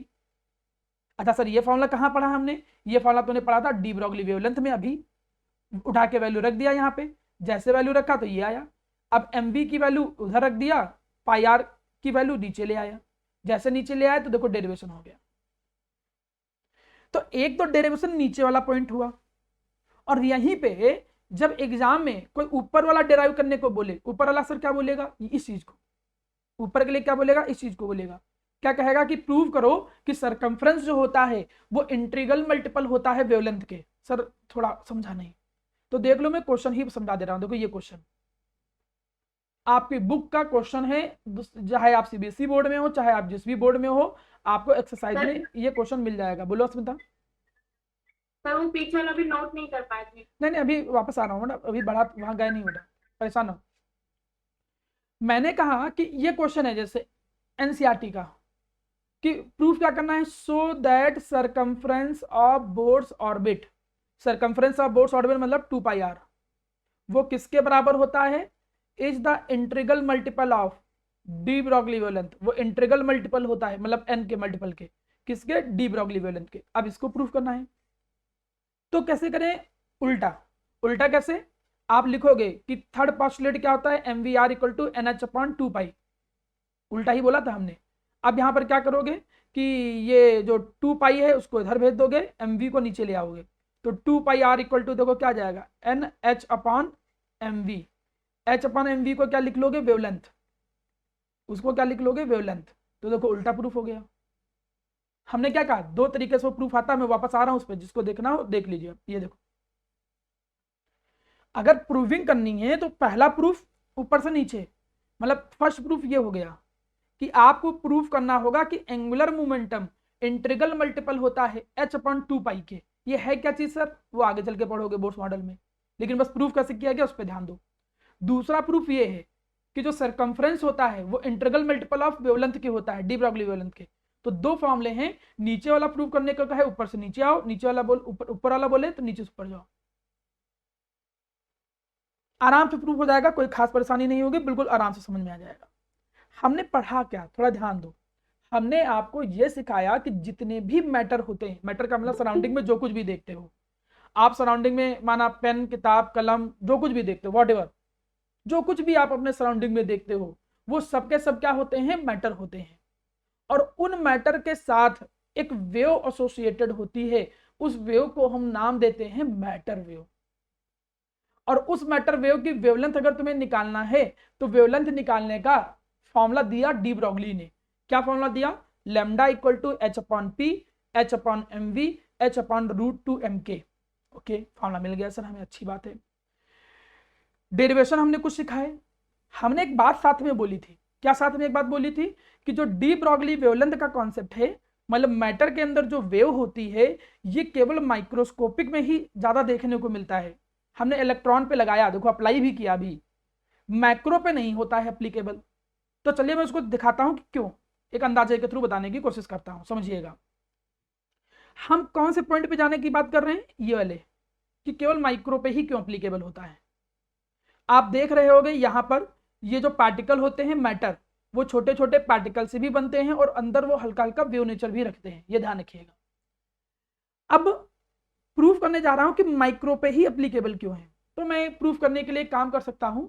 अच्छा सर, ये फॉर्मूला कहाँ पढ़ा हमने? ये फॉर्मूला तूने पढ़ा था डी ब्रॉगली वेवलेंथ में, अभी उठा के वैल्यू रख दिया यहाँ पे, जैसे वैल्यू रखा तो ये आया। अब mv की वैल्यू उधर रख दिया, पाई आर की वैल्यू नीचे ले आया, जैसे नीचे ले आया तो देखो डेरिवेशन हो गया। तो एक तो डेरिवेशन नीचे वाला पॉइंट हुआ, और यहीं पे जब एग्जाम में कोई ऊपर वाला डेराइव करने को बोले, ऊपर वाला सर क्या बोलेगा? इस चीज को, ऊपर के लिए क्या बोलेगा? इस चीज को बोलेगा, क्या कहेगा कि प्रूव करो कि सरकमफ्रेंस जो होता है वो इंटीग्रल मल्टीपल होता है वेवलेंथ के। सर थोड़ा समझा नहीं, तो देख लो मैं क्वेश्चन ही समझा दे रहा हूं। देखो ये क्वेश्चन आपकी बुक का क्वेश्चन है, चाहे आप सीबीएसई बोर्ड में हो, चाहे आप जिस भी बोर्ड में हो, आपको एक्सरसाइज में ये क्वेश्चन मिल जाएगा। बोलो अस्मिता। सर वो पीछे वाला भी नोट नहीं कर पाए थे। नहीं अभी वापस आ रहा हूँ, अभी बढ़ा वहां गए नहीं, बेटा परेशान हो। मैंने कहा कि ये क्वेश्चन है जैसे एनसीईआरटी का, कि प्रूफ क्या करना है? So that circumference of boards orbit, circumference of boards orbit मतलब 2πr, वो किसके बराबर होता है? Is the integral multiple of de Broglie wavelength, वो इंटीग्रल मल्टीपल होता है मतलब एन के मल्टीपल के, किसके? डी ब्रॉगली वेवलेंथ के। अब इसको प्रूफ करना है, तो कैसे करें? उल्टा। उल्टा कैसे? आप लिखोगे कि थर्ड पोस्टुलेट क्या होता है? mvr इक्वल टू nh/2π, उल्टा ही बोला था हमने। अब यहां पर क्या करोगे कि ये जो 2π है उसको इधर भेज दोगे, mv को नीचे ले आओगे, तो 2πr इक्वल टू देखो क्या आ जाएगा? nh/mv। h/mv को क्या लिख लोगे? वेवलेंथ। उसको क्या लिख लोगे? वेवलेंथ। तो देखो उल्टा प्रूफ हो गया। हमने क्या कहा? दो तरीके से वो प्रूफ आता है, मैं वापस आ रहा हूं उस पर, जिसको देखना हो देख लीजिए। ये देखो, अगर प्रूविंग करनी है तो पहला प्रूफ ऊपर से नीचे, मतलब फर्स्ट प्रूफ ये हो गया कि आपको प्रूफ करना होगा कि एंगुलर मोमेंटम इंटीग्रल मल्टीपल होता है h/2π के। ये है क्या चीज सर? वो आगे चल के पढ़ोगे बोर्ड्स मॉडल में, लेकिन बस प्रूफ कैसे किया गया उस पर ध्यान दो। दूसरा प्रूफ ये है कि जो सरकमफ्रेंस होता है वो इंटीग्रल मल्टीपल ऑफ वेवलेंथ के होता है, डी ब्रॉगली वेवलेंथ के। तो दो फॉर्मूले हैं, नीचे वाला प्रूफ करने का है ऊपर से नीचे आओ, नीचे वाला बोल ऊपर वाला बोले तो नीचे से ऊपर जाओ, आराम से प्रूफ हो जाएगा, कोई खास परेशानी नहीं होगी, बिल्कुल आराम से समझ में आ जाएगा। हमने पढ़ा क्या? थोड़ा ध्यान दो। हमने आपको यह सिखाया कि जितने भी मैटर होते हैं, मैटर का मतलब सराउंडिंग में जो कुछ भी देखते हो आप, सराउंडिंग में माना पेन, किताब, कलम, जो कुछ भी देखते हो, वॉट जो कुछ भी आप अपने सराउंडिंग में देखते हो, वो सबके सब क्या होते हैं? मैटर होते हैं। और उन मैटर के साथ एक वेव एसोसिएटेड होती है, उस वेव को हम नाम देते हैं मैटर वेव। और उस मैटर वेव की वेवलेंथ अगर तुम्हें निकालना है तो वेवलेंथ निकालने का फॉर्मूला दिया डी ब्रॉगली ने। क्या फॉर्मूला दिया? Lambda equal to h/p h/mv h/√2mk। Okay, formula मिल गया सर हमें, अच्छी बात है। डेरिवेशन हमने कुछ सिखाए। हमने एक बात साथ में बोली थी, क्या साथ में एक बात बोली थी कि जो डी ब्रॉगली वेवलेंथ का कॉन्सेप्ट है, मतलब मैटर के अंदर जो वेव होती है ये केवल माइक्रोस्कोपिक में ही ज्यादा देखने को मिलता है। हमने इलेक्ट्रॉन पे लगाया, देखो अप्लाई भी किया, अभी मैक्रो पे नहीं होता है एप्लीकेबल। तो चलिए मैं उसको दिखाता हूं कि क्यों, एक अंदाजे के थ्रू बताने की कोशिश करता हूं, समझिएगा। हम कौन से पॉइंट पे जाने की बात कर रहे हैं? ये वाले, कि केवल माइक्रो पे ही क्यों एप्लीकेबल होता है। आप देख रहे होगे यहां पर ये जो पार्टिकल होते हैं मैटर, वो छोटे छोटे पार्टिकल से भी बनते हैं और अंदर वो हल्का हल्का वेव नेचर भी रखते हैं, ये ध्यान रखिएगा। अब प्रूफ करने जा रहा हूं कि माइक्रो पे ही एप्लीकेबल क्यों है। तो मैं प्रूफ करने के लिए काम कर सकता हूं,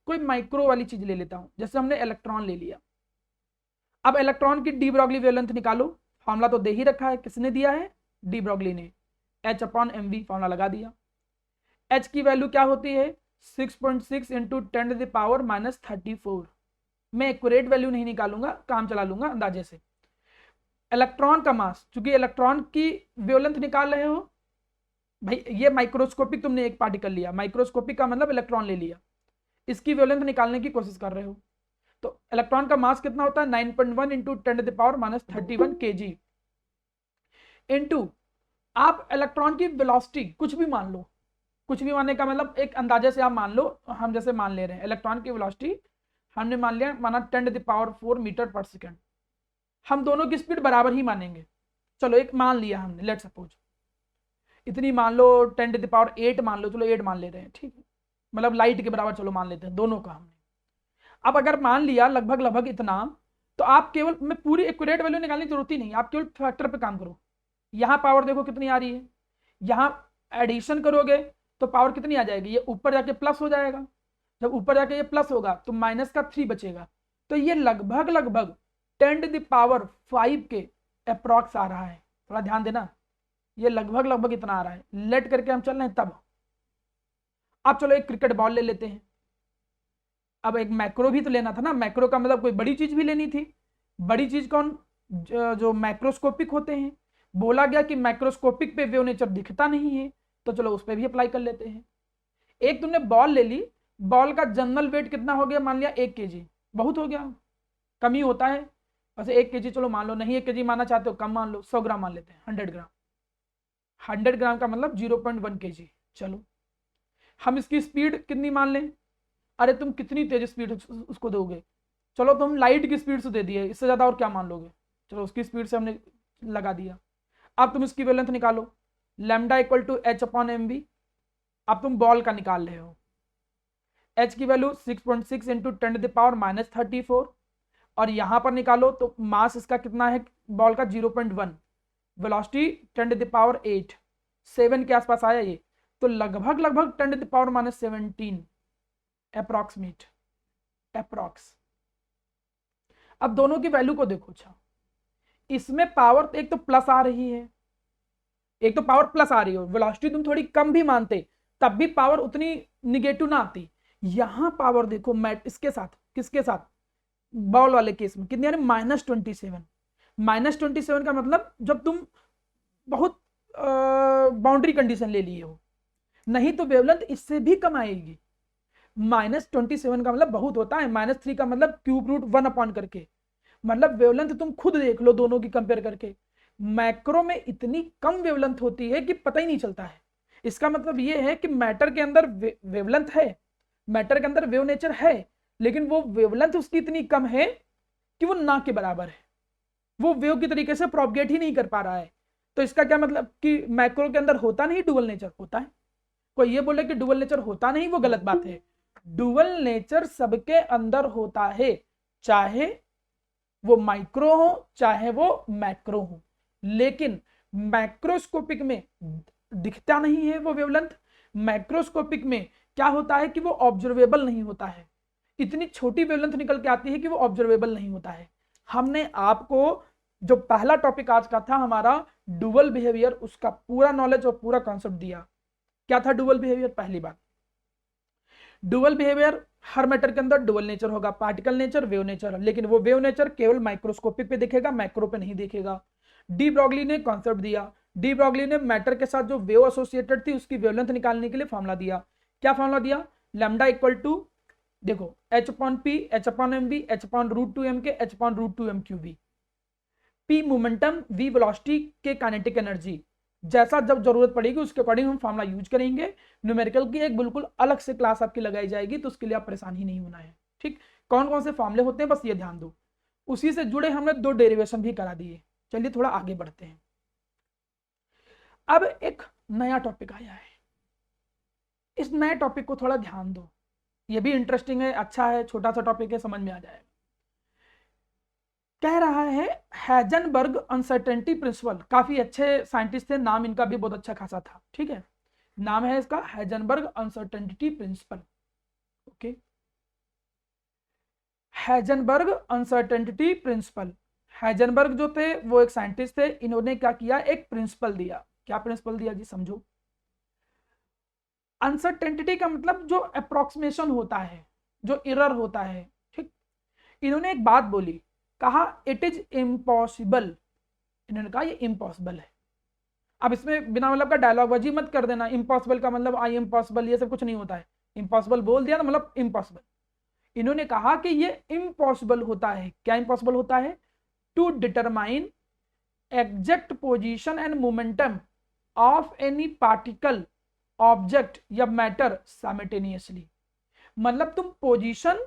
कोई माइक्रो वाली चीज ले लेता हूं, जैसे हमने इलेक्ट्रॉन ले लिया। अब इलेक्ट्रॉन की डी ब्रॉगली वेवलेंथ निकालो, फॉर्मूला तो दे ही रखा है, किसने दिया है? डी ब्रॉगली ने। h/mv फॉर्मूला लगा दिया। h की वैल्यू क्या होती है? 6.6 × 10⁻⁻34। मैं एक्यूरेट वैल्यू नहीं निकालूंगा, काम चला लूंगा अंदाजे से। इलेक्ट्रॉन का मास, चूंकि इलेक्ट्रॉन की वेवलेंथ निकाल रहे हो भाई, ये माइक्रोस्कोपिक तुमने एक पार्टिकल लिया, माइक्रोस्कोपिक का मतलब इलेक्ट्रॉन ले लिया, इसकी वेवलेंथ निकालने की कोशिश कर रहे हो। तो इलेक्ट्रॉन का मास कितना होता है 9.1 इंटू 10⁻³ kg इंटू आप इलेक्ट्रॉन की वेलोसिटी कुछ भी मान लो, कुछ भी मानने का मतलब एक अंदाजे से आप मान लो, हम जैसे मान ले रहे हैं इलेक्ट्रॉन की वेलोसिटी हमने मान लिया, माना 10⁴ मीटर/सेकंड, हम दोनों की स्पीड बराबर ही मानेंगे। चलो एक मान लिया हमने, लेट सपोज इतनी मान लो 10⁸ मान लो, चलो 8 मान ले रहे हैं, ठीक है, मतलब लाइट के बराबर चलो मान लेते हैं दोनों का हमने। अब अगर मान लिया लगभग लगभग इतना, तो आप केवल, मैं पूरी एक्यूरेट वैल्यू निकालने की जरूरत ही नहीं, आप केवल फैक्टर पे काम करो। यहाँ पावर देखो कितनी आ रही है, यहाँ एडिशन करोगे तो पावर कितनी आ जाएगी, ये ऊपर जाके प्लस हो जाएगा, जब ऊपर जाके ये प्लस होगा तो -3 बचेगा, तो ये लगभग लगभग 10⁵ के अप्रॉक्स आ रहा है। थोड़ा ध्यान देना, ये लगभग लगभग इतना आ रहा है, लेट करके हम चल रहे हैं तब। अब चलो एक क्रिकेट बॉल ले लेते हैं, अब एक मैक्रो भी तो लेना था ना, मैक्रो का मतलब कोई बड़ी चीज भी लेनी थी। बड़ी चीज कौन, जो मैक्रोस्कोपिक होते हैं। बोला गया कि मैक्रोस्कोपिक पे वेव नेचर दिखता नहीं है, तो चलो उस पर भी अप्लाई कर लेते हैं। एक तुमने बॉल ले ली, बॉल का जनरल वेट कितना हो गया, मान लिया 1 kg, बहुत हो गया, कम ही होता है वैसे 1 kg, चलो मान लो, नहीं 1 kg मानना चाहते हो कम मान लो, 100 ग्राम मान लेते हैं, 100 ग्राम, 100 ग्राम का मतलब 0.1 kg। चलो हम इसकी स्पीड कितनी मान लें, अरे तुम कितनी तेज स्पीड उसको दोगे, चलो तुम लाइट की स्पीड से दे दिए, इससे ज्यादा और क्या मान लोगे, चलो उसकी स्पीड से हमने लगा दिया। अब तुम इसकी वेवलेंथ निकालो, लैम्डा इक्वल टू h/mv। अब तुम बॉल का निकाल रहे हो, h की वैल्यू 6.6 इंटू 10⁻34, और यहां पर निकालो तो मास इसका कितना है बॉल का 0.1, वेलोसिटी 10⁸ 7 के आसपास आया ये, तो लगभग लगभग 10⁻17 अप्रॉक्सीमेट, अप्रॉक्स। अब दोनों की वैल्यू को देखो, अच्छा इसमें पावर एक तो प्लस आ रही है, एक तो पावर प्लस आ रही है, वेलोसिटी तुम थोड़ी कम भी मानते तब भी पावर उतनी निगेटिव ना आती। यहां पावर देखो मैट इसके साथ, किसके साथ, बॉल वाले केस में कितनी आ रही, -27। -27 का मतलब जब तुम बहुत बाउंड्री कंडीशन ले लिए हो, नहीं तो वेवलेंथ इससे भी कम आएगी। -27 का मतलब बहुत होता है, -3 का मतलब √1 अपॉन करके, मतलब वेवलेंथ तुम खुद देख लो दोनों की कंपेयर करके, मैक्रो में इतनी कम वेवलेंथ होती है कि पता ही नहीं चलता है। इसका मतलब यह है कि मैटर के अंदर वेवलेंथ है, मैटर के अंदर वेव नेचर है, लेकिन वो वेवलेंथ उसकी इतनी कम है कि वो ना के बराबर है, वो वेव की तरीके से प्रोपगेट ही नहीं कर पा रहा है। तो इसका क्या मतलब कि मैक्रो के अंदर होता नहीं डुअल नेचर, होता है। कोई ये बोले कि डुअल नेचर होता नहीं, वो गलत बात है। डुअल नेचर सबके अंदर होता है, चाहे वो माइक्रो हो चाहे वो मैक्रो हो, लेकिन मैक्रोस्कोपिक में दिखता नहीं है वो वेवलेंथ। मैक्रोस्कोपिक में क्या होता है कि वो ऑब्जर्वेबल नहीं होता है, इतनी छोटी वेवलेंथ निकल के आती है कि वो ऑब्जर्वेबल नहीं होता है। हमने आपको जो पहला टॉपिक आज का था हमारा डुअल बिहेवियर, उसका पूरा नॉलेज और पूरा कॉन्सेप्ट दिया। क्या था डुअल बिहेवियर, पहली बात डुअल बिहेवियर हर मैटर के अंदर डुअल नेचर होगा, पार्टिकल नेचर, वेव नेचर, लेकिन वो वेव नेचर केवल माइक्रोस्कोपिक पे दिखेगा, मैक्रो पे नहीं दिखेगा। डी ब्रॉगली ने कॉन्सेप्ट दिया, डी ब्रॉगली ने मैटर के साथ जो वेव एसोसिएटेड थी उसकी वेवलेंथ निकालने के लिए फॉर्मूला दिया। क्या फॉर्मूला दिया, लैम्डा इक्वल टू देखो h/p, h/mv, h/√2m के, h/√2m³v। p momentum, v velocity के काइनेटिक एनर्जी, जैसा जब जरूरत पड़ेगी उसके अकॉर्डिंग हम फॉर्मूला यूज करेंगे। न्यूमेरिकल की एक बिल्कुल अलग से क्लास आपकी लगाई जाएगी, तो उसके लिए आप परेशान ही नहीं होना है, ठीक। कौन कौन से फॉर्मूले होते हैं बस ये ध्यान दो। उसी से जुड़े हमने 2 डेरिवेशन भी करा दिए। चलिए थोड़ा आगे बढ़ते हैं। अब एक नया टॉपिक आया है, इस नए टॉपिक को थोड़ा ध्यान दो, ये भी इंटरेस्टिंग है, अच्छा है, छोटा सा टॉपिक है, समझ में आ जाएगा। कह रहा है हैजनबर्ग अनसर्टेनिटी प्रिंसिपल, काफी अच्छे साइंटिस्ट थे, नाम इनका भी बहुत अच्छा खासा था, ठीक है, नाम है इसका Heisenberg uncertainty principle. Okay, Heisenberg uncertainty principle. Heisenberg जो थे वो एक साइंटिस्ट थे, इन्होंने क्या किया, एक प्रिंसिपल दिया। क्या प्रिंसिपल दिया जी, समझो। अनसर्टेनिटी का मतलब जो अप्रोक्सीमेशन होता है, जो एरर होता है, ठीक, इन्होंने एक बात बोली, कहा इट इज इम्पॉसिबल, इन्होंने कहा ये इम्पॉसिबल है। अब इसमें बिना मतलब का डायलॉग बाजी मत कर देना, इम्पॉसिबल का मतलब आई एम पॉसिबल, ये सब कुछ नहीं होता है। इम्पॉसिबल बोल दिया ना मतलब इम्पॉसिबल। इन्होंने कहा कि ये इम्पॉसिबल होता है। क्या इम्पॉसिबल होता है? To determine exact position and momentum of any particle, object या मैटर साइमल्टेनियसली। मतलब तुम पोजीशन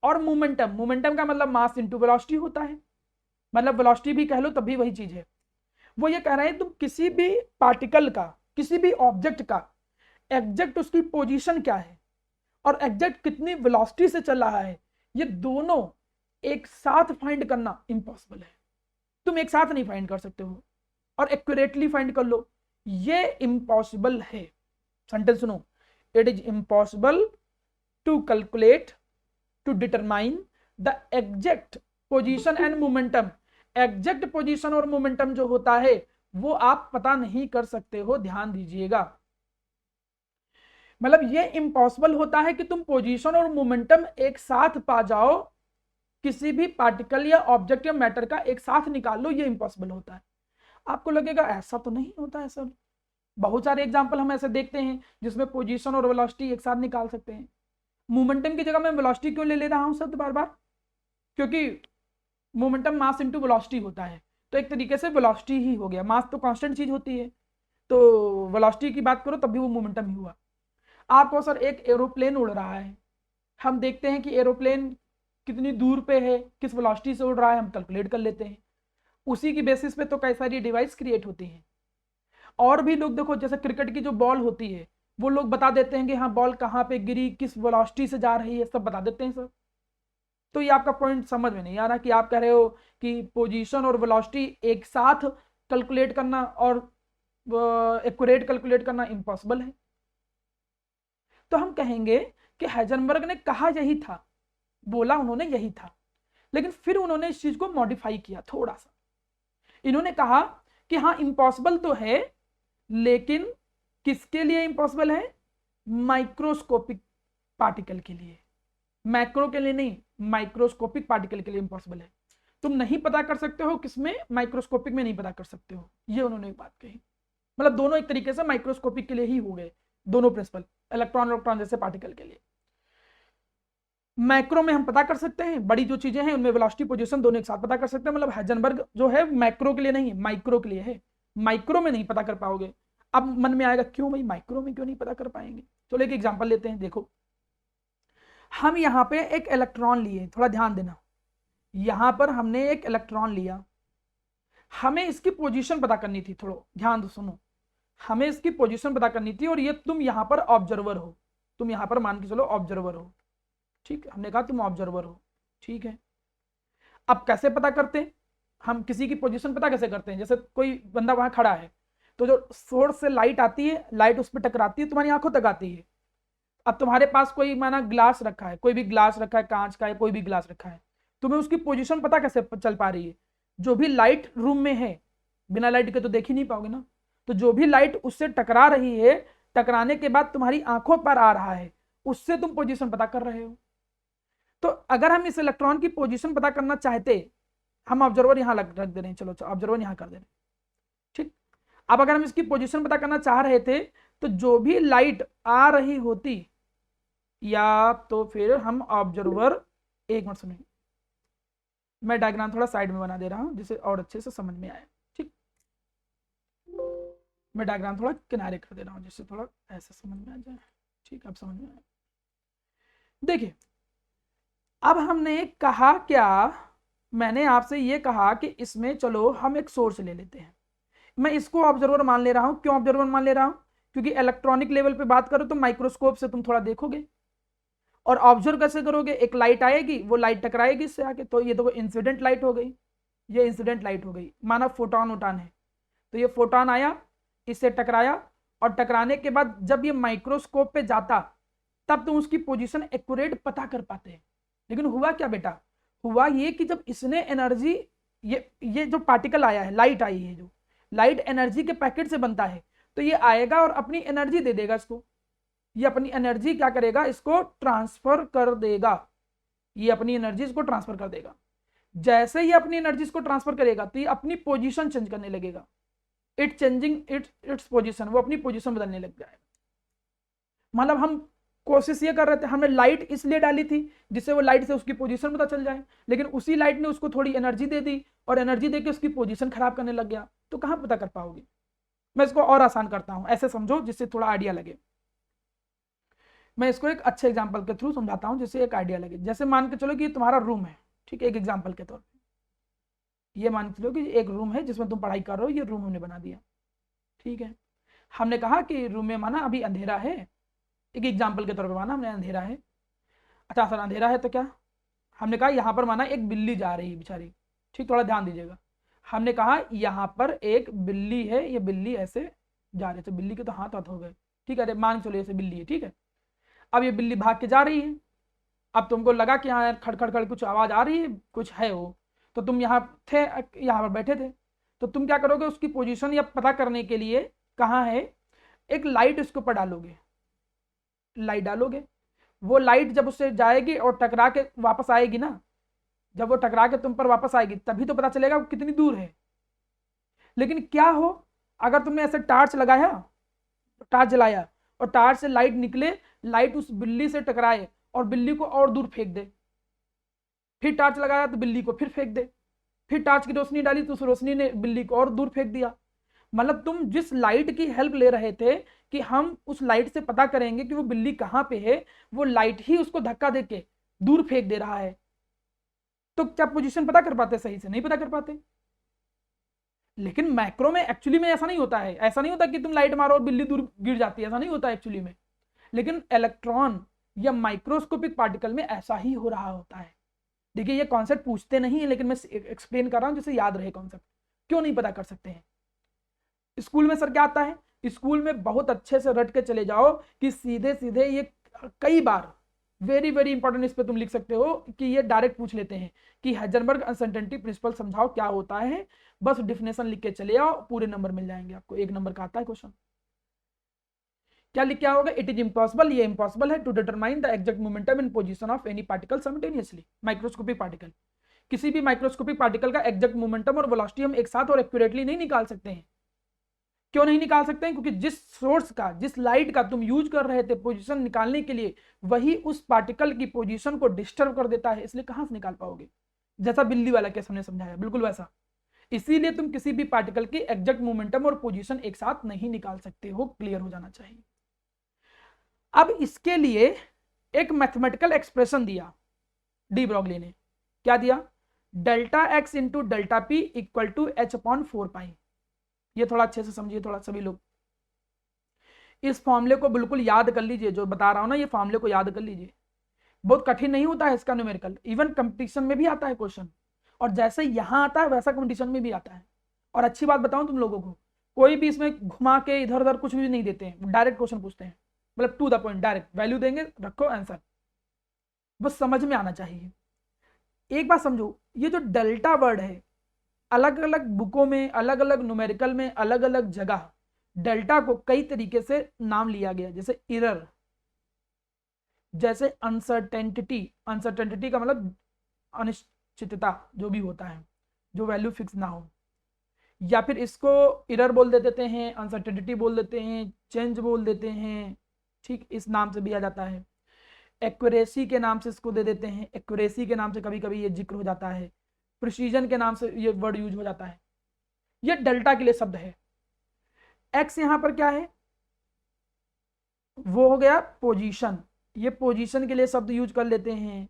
और मोमेंटम, मोमेंटम का मतलब मास इनटू वेलोसिटी होता है, मतलब वेलोसिटी भी कह लो तब भी वही चीज है। वो ये कह रहे हैं तुम किसी भी पार्टिकल का, किसी भी ऑब्जेक्ट का एग्जैक्ट उसकी पोजीशन क्या है और एग्जैक्ट कितनी वेलोसिटी से चल रहा है, ये दोनों एक साथ फाइंड करना इम्पॉसिबल है। तुम एक साथ नहीं फाइंड कर सकते हो, और एक्यूरेटली फाइंड कर लो, ये इम्पॉसिबल है। सेंटेंस सुनो, it is impossible to calculate, to determine the exact position and momentum. Exact position और मोमेंटम जो होता है वो आप पता नहीं कर सकते हो, ध्यान दीजिएगा। मतलब ये इम्पॉसिबल होता है कि तुम पोजीशन और मोमेंटम एक साथ पा जाओ, किसी भी पार्टिकल या ऑब्जेक्ट या मैटर का एक साथ निकाल लो, ये इम्पॉसिबल होता है। आपको लगेगा ऐसा तो नहीं होता है सर, बहुत सारे एग्जांपल हम ऐसे देखते हैं जिसमें पोजीशन और वेलोसिटी एक साथ निकाल सकते हैं। मोमेंटम की जगह मैं वेलोसिटी क्यों ले रहा हूं शब्द बार बार? क्योंकि मोमेंटम मास इंटू वेलोसिटी होता है, तो एक तरीके से वेलोसिटी ही हो गया, मास तो कांस्टेंट चीज होती है, तो वेलोसिटी की बात करो तब भी वो मोमेंटम ही हुआ। आपको सर एक एरोप्लेन उड़ रहा है, हम देखते हैं कि एरोप्लेन कितनी दूर पे है, किस वेलोसिटी से उड़ रहा है, हम कैलकुलेट कर लेते हैं। उसी की बेसिस पे तो कई सारी डिवाइस क्रिएट होती हैं। और भी लोग देखो, जैसे क्रिकेट की जो बॉल होती है वो लोग बता देते हैं कि हाँ बॉल कहाँ पे गिरी, किस वेलोसिटी से जा रही है, सब बता देते हैं सर। तो ये आपका पॉइंट समझ में नहीं आ रहा कि आप कह रहे हो कि पोजीशन और वेलोसिटी एक साथ कैलकुलेट करना और एक्यूरेट कैलकुलेट करना इम्पॉसिबल है। तो हम कहेंगे कि हाइजेनबर्ग ने कहा यही था, बोला उन्होंने यही था, लेकिन फिर उन्होंने इस चीज को मॉडिफाई किया थोड़ा सा। इन्होंने कहा कि हाँ इम्पॉसिबल तो है, लेकिन किसके लिए इम्पॉसिबल है? माइक्रोस्कोपिक पार्टिकल के लिए, मैक्रो के लिए नहीं, माइक्रोस्कोपिक पार्टिकल के लिए इम्पॉसिबल है। तुम नहीं पता कर सकते हो किसमें, माइक्रोस्कोपिक में नहीं पता कर सकते हो, ये उन्होंने एक बात कही। मतलब दोनों एक तरीके से माइक्रोस्कोपिक के लिए ही हो गए, दोनों प्रिंसिपल, इलेक्ट्रॉन इलेक्ट्रॉन जैसे पार्टिकल के लिए। मैक्रो में हम पता कर सकते हैं, बड़ी जो चीजें हैं उनमें वेलोसिटी पोजीशन दोनों एक साथ पता कर सकते हैं। मतलब हाइजेनबर्ग जो है मैक्रो के लिए नहीं है, माइक्रो के लिए है। माइक्रो में नहीं पता कर पाओगे। अब मन में आएगा क्यों भाई माइक्रो में क्यों नहीं पता कर पाएंगे? चलो एक एग्जांपल लेते हैं। देखो हम यहाँ पे एक इलेक्ट्रॉन लिए, थोड़ा ध्यान देना, यहां पर हमने एक इलेक्ट्रॉन लिया, हमें इसकी पोजीशन पता करनी थी, थोड़ा ध्यान दो सुनो, हमें इसकी पोजीशन पता करनी थी, और ये तुम यहां पर ऑब्जर्वर हो, तुम यहां पर मान के चलो ऑब्जर्वर हो, ठीक है, हमने कहा तुम ऑब्जर्वर हो, ठीक है। अब कैसे पता करते हैं हम किसी की पोजीशन पता कैसे करते हैं? जैसे कोई बंदा वहां खड़ा है, तो जो सोर्स से लाइट आती है, लाइट उस पर टकराती है, तुम्हारी आंखों तक आती है। अब तुम्हारे पास कोई माना ग्लास रखा है, कोई भी ग्लास रखा है, कांच का है, कोई भी ग्लास रखा है, तुम्हें उसकी पोजीशन पता कैसे चल पा रही है? जो भी लाइट रूम में है, बिना लाइट के तो देख ही नहीं पाओगे ना, तो जो भी लाइट उससे टकरा रही है, टकराने के बाद तुम्हारी आंखों पर आ रहा है, उससे तुम पोजीशन पता कर रहे हो। तो अगर हम इस इलेक्ट्रॉन की पोजीशन पता करना चाहते, हम ऑब्जर्वर यहां रख दे रहे हैं, चलो ऑब्जर्वर यहां कर दे रहे हैं, ठीक। अब अगर हम इसकी पोजीशन पता करना चाह रहे थे, तो जो भी लाइट आ रही होती, या तो फिर हम ऑब्जर्वर, एक मिनट सुनिए, मैं डायग्राम थोड़ा साइड में बना दे रहा हूं जिससे और अच्छे से समझ में आए, ठीक। मैं डायग्राम थोड़ा किनारे कर दे रहा हूं जिससे थोड़ा ऐसे समझ में आ जाए, ठीक। अब समझ में आए। देखिए अब हमने कहा क्या, मैंने आपसे ये कहा कि इसमें चलो हम एक सोर्स ले लेते हैं, मैं इसको ऑब्जर्वर मान ले रहा हूं। क्यों ऑब्जर्वर मान ले रहा हूं? क्योंकि इलेक्ट्रॉनिक लेवल पे बात करो तो माइक्रोस्कोप से तुम थोड़ा देखोगे, और ऑब्जर्व कैसे करोगे? एक लाइट आएगी, वो लाइट टकराएगी इससे आके, तो ये तो इंसिडेंट लाइट हो गई, ये इंसिडेंट लाइट हो गई। माना फोटोन उटान है, तो ये फोटोन आया, इससे टकराया, और टकराने के बाद जब ये माइक्रोस्कोप पे जाता तब तुम उसकी पोजीशन एक्यूरेट पता कर पाते हैं। लेकिन हुआ क्या बेटा? हुआ ये कि जब इसने एनर्जी, ये जो पार्टिकल आया है, लाइट आई है, जो लाइट एनर्जी के पैकेट से बनता है, तो ये आएगा और अपनी एनर्जी दे देगा इसको, ये अपनी एनर्जी क्या करेगा, इसको ट्रांसफर कर देगा। ये अपनी एनर्जीज को ट्रांसफर कर देगा। जैसे ही अपनी एनर्जीज को ट्रांसफर करेगा तो ये अपनी पोजीशन चेंज करने लगेगा, इट चेंजिंग इट्स पोजीशन, वो अपनी पोजीशन बदलने लग जाएगा। मतलब हम कोशिश ये कर रहे थे, हमने लाइट इसलिए डाली थी जिससे वो लाइट से उसकी पोजीशन पता चल जाए, लेकिन उसी लाइट ने उसको थोड़ी एनर्जी दे दी और एनर्जी देके उसकी पोजीशन खराब करने लग गया, तो कहाँ पता कर पाओगे। मैं इसको और आसान करता हूँ, ऐसे समझो जिससे थोड़ा आइडिया लगे। मैं इसको एक अच्छे एग्जाम्पल के थ्रू समझाता हूँ जिससे एक आइडिया लगे। जैसे मान के चलो कि तुम्हारा रूम है, ठीक है, एक एग्जाम्पल के तौर पर ये मान के चलो कि एक रूम है जिसमें तुम पढ़ाई कर रहे हो, ये रूम हमने बना दिया, ठीक है। हमने कहा कि रूम में माना अभी अंधेरा है, एक एग्जाम्पल के तौर पर माना हमने अंधेरा है। अच्छा सर अंधेरा है तो क्या, हमने कहा यहाँ पर माना एक बिल्ली जा रही है बेचारी, ठीक, थोड़ा ध्यान दीजिएगा। हमने कहा यहाँ पर एक बिल्ली है, ये बिल्ली ऐसे जा रही है, तो बिल्ली के तो हाथ हो गए, ठीक है, मान के चलो ऐसे बिल्ली है, ठीक है। अब ये बिल्ली भाग के जा रही है, अब तुमको लगा कि हाँ यार खड़ खड़ कुछ आवाज आ रही है, कुछ है वो, तो तुम यहाँ थे, यहाँ पर बैठे थे, तो तुम क्या करोगे, उसकी पोजीशन या पता करने के लिए कहाँ है, एक लाइट उसके ऊपर डालोगे, लाइट डालोगे, वो लाइट जब उससे जाएगी और टकरा के वापस आएगी ना, जब वो टकरा के तुम पर वापस आएगी तभी तो पता चलेगा वो कितनी दूर है। लेकिन क्या हो अगर तुमने ऐसे टार्च लगाया, टार्च जलाया और टार्च से लाइट निकले, लाइट उस बिल्ली से टकराए और बिल्ली को और दूर फेंक दे, फिर टार्च लगाया तो बिल्ली को फिर फेंक दे, फिर टार्च की रोशनी डाली तो उस रोशनी ने बिल्ली को और दूर फेंक दिया। मतलब तुम जिस लाइट की हेल्प ले रहे थे कि हम उस लाइट से पता करेंगे कि वो बिल्ली कहां पे है, वो लाइट ही उसको धक्का देके दूर फेंक दे रहा है, तो क्या पोजीशन पता कर पाते, सही से नहीं पता कर पाते। लेकिन मैक्रो में एक्चुअली में ऐसा नहीं होता है, ऐसा नहीं होता कि तुम लाइट मारो और बिल्ली दूर गिर जाती है, ऐसा नहीं होता एक्चुअली में। लेकिन इलेक्ट्रॉन या माइक्रोस्कोपिक पार्टिकल में ऐसा ही हो रहा होता है। देखिए ये कॉन्सेप्ट पूछते नहीं है, लेकिन मैं एक्सप्लेन कर रहा हूं जिससे याद रहे कॉन्सेप्ट। क्यों नहीं पता कर सकते हैं, स्कूल में सर क्या आता है, स्कूल में बहुत अच्छे से रट के चले जाओ कि सीधे सीधे ये कई बार वेरी वेरी इंपॉर्टेंट, इस पे तुम लिख सकते हो कि ये डायरेक्ट पूछ लेते हैं कि हाइजेनबर्ग अनसर्टेनिटी प्रिंसिपल समझाओ क्या होता है, बस डिफिनेशन लिख के चले आओ, पूरे नंबर मिल जाएंगे आपको, 1 नंबर का आता है क्वेश्चन। क्या लिख के आओगे, इट इज इम्पॉसिबल, ये इम्पॉसिबल है to determine the exact momentum in position of any particle simultaneously, microscopic particle, किसी भी माइक्रोस्कोपिक पार्टिकल का एग्जैक्ट मोमेंटम और वेलोसिटी हम एक साथ और एक्यूरेटली नहीं निकाल सकते हैं। क्यों नहीं निकाल सकते हैं, क्योंकि जिस सोर्स का, जिस लाइट का तुम यूज कर रहे थे पोजीशन निकालने के लिए, वही उस पार्टिकल की पोजीशन को डिस्टर्ब कर देता है, इसलिए कहां से निकाल पाओगे। जैसा बिल्ली वाला केस हमने समझाया बिल्कुल वैसा, इसीलिए तुम किसी भी पार्टिकल की एग्जैक्ट मोमेंटम और पोजीशन एक साथ नहीं निकाल सकते हो, क्लियर हो जाना चाहिए। अब इसके लिए एक मैथमेटिकल एक्सप्रेशन दिया डी ब्रॉगली ने, क्या दिया, delta x into delta p equal to H upon 4 pi. ये थोड़ा अच्छे से समझिए, थोड़ा सभी लोग इस फॉर्मूले को बिल्कुल याद कर लीजिए, जो बता रहा हूं ना ये फॉर्मूले को याद कर लीजिए, बहुत कठिन नहीं होता है इसका न्यूमेरिकल, इवन कंपटीशन में भी आता है क्वेश्चन, और जैसे यहां आता है वैसा कंपटीशन में भी आता है। और अच्छी बात बताऊं तुम लोगों को, कोई भी इसमें घुमा के इधर उधर कुछ भी नहीं देते हैं, डायरेक्ट क्वेश्चन पूछते हैं, मतलब to the point, direct value देंगे, रखो आंसर, बस समझ में आना चाहिए। एक बात समझो, ये जो डेल्टा वर्ड है, अलग अलग बुकों में, अलग अलग न्यूमेरिकल में, अलग अलग जगह डेल्टा को कई तरीके से नाम लिया गया, जैसे इरर, जैसे अनसर्टेनिटी, अनसर्टेनिटी का मतलब अनिश्चितता जो भी होता है, जो वैल्यू फिक्स ना हो, या फिर इसको इरर बोल देते हैं, अनसर्टेनिटी बोल देते हैं, चेंज बोल देते हैं, ठीक, इस नाम से भी आ जाता है। एक्यूरेसी के नाम से इसको दे देते हैं, एक्यूरेसी के नाम से कभी कभी ये जिक्र हो जाता है, प्रिसीजन के नाम से ये वर्ड यूज हो जाता है। ये डेल्टा के लिए शब्द है। एक्स यहां पर क्या है, वो हो गया पोजीशन, ये पोजीशन के लिए शब्द यूज कर लेते हैं,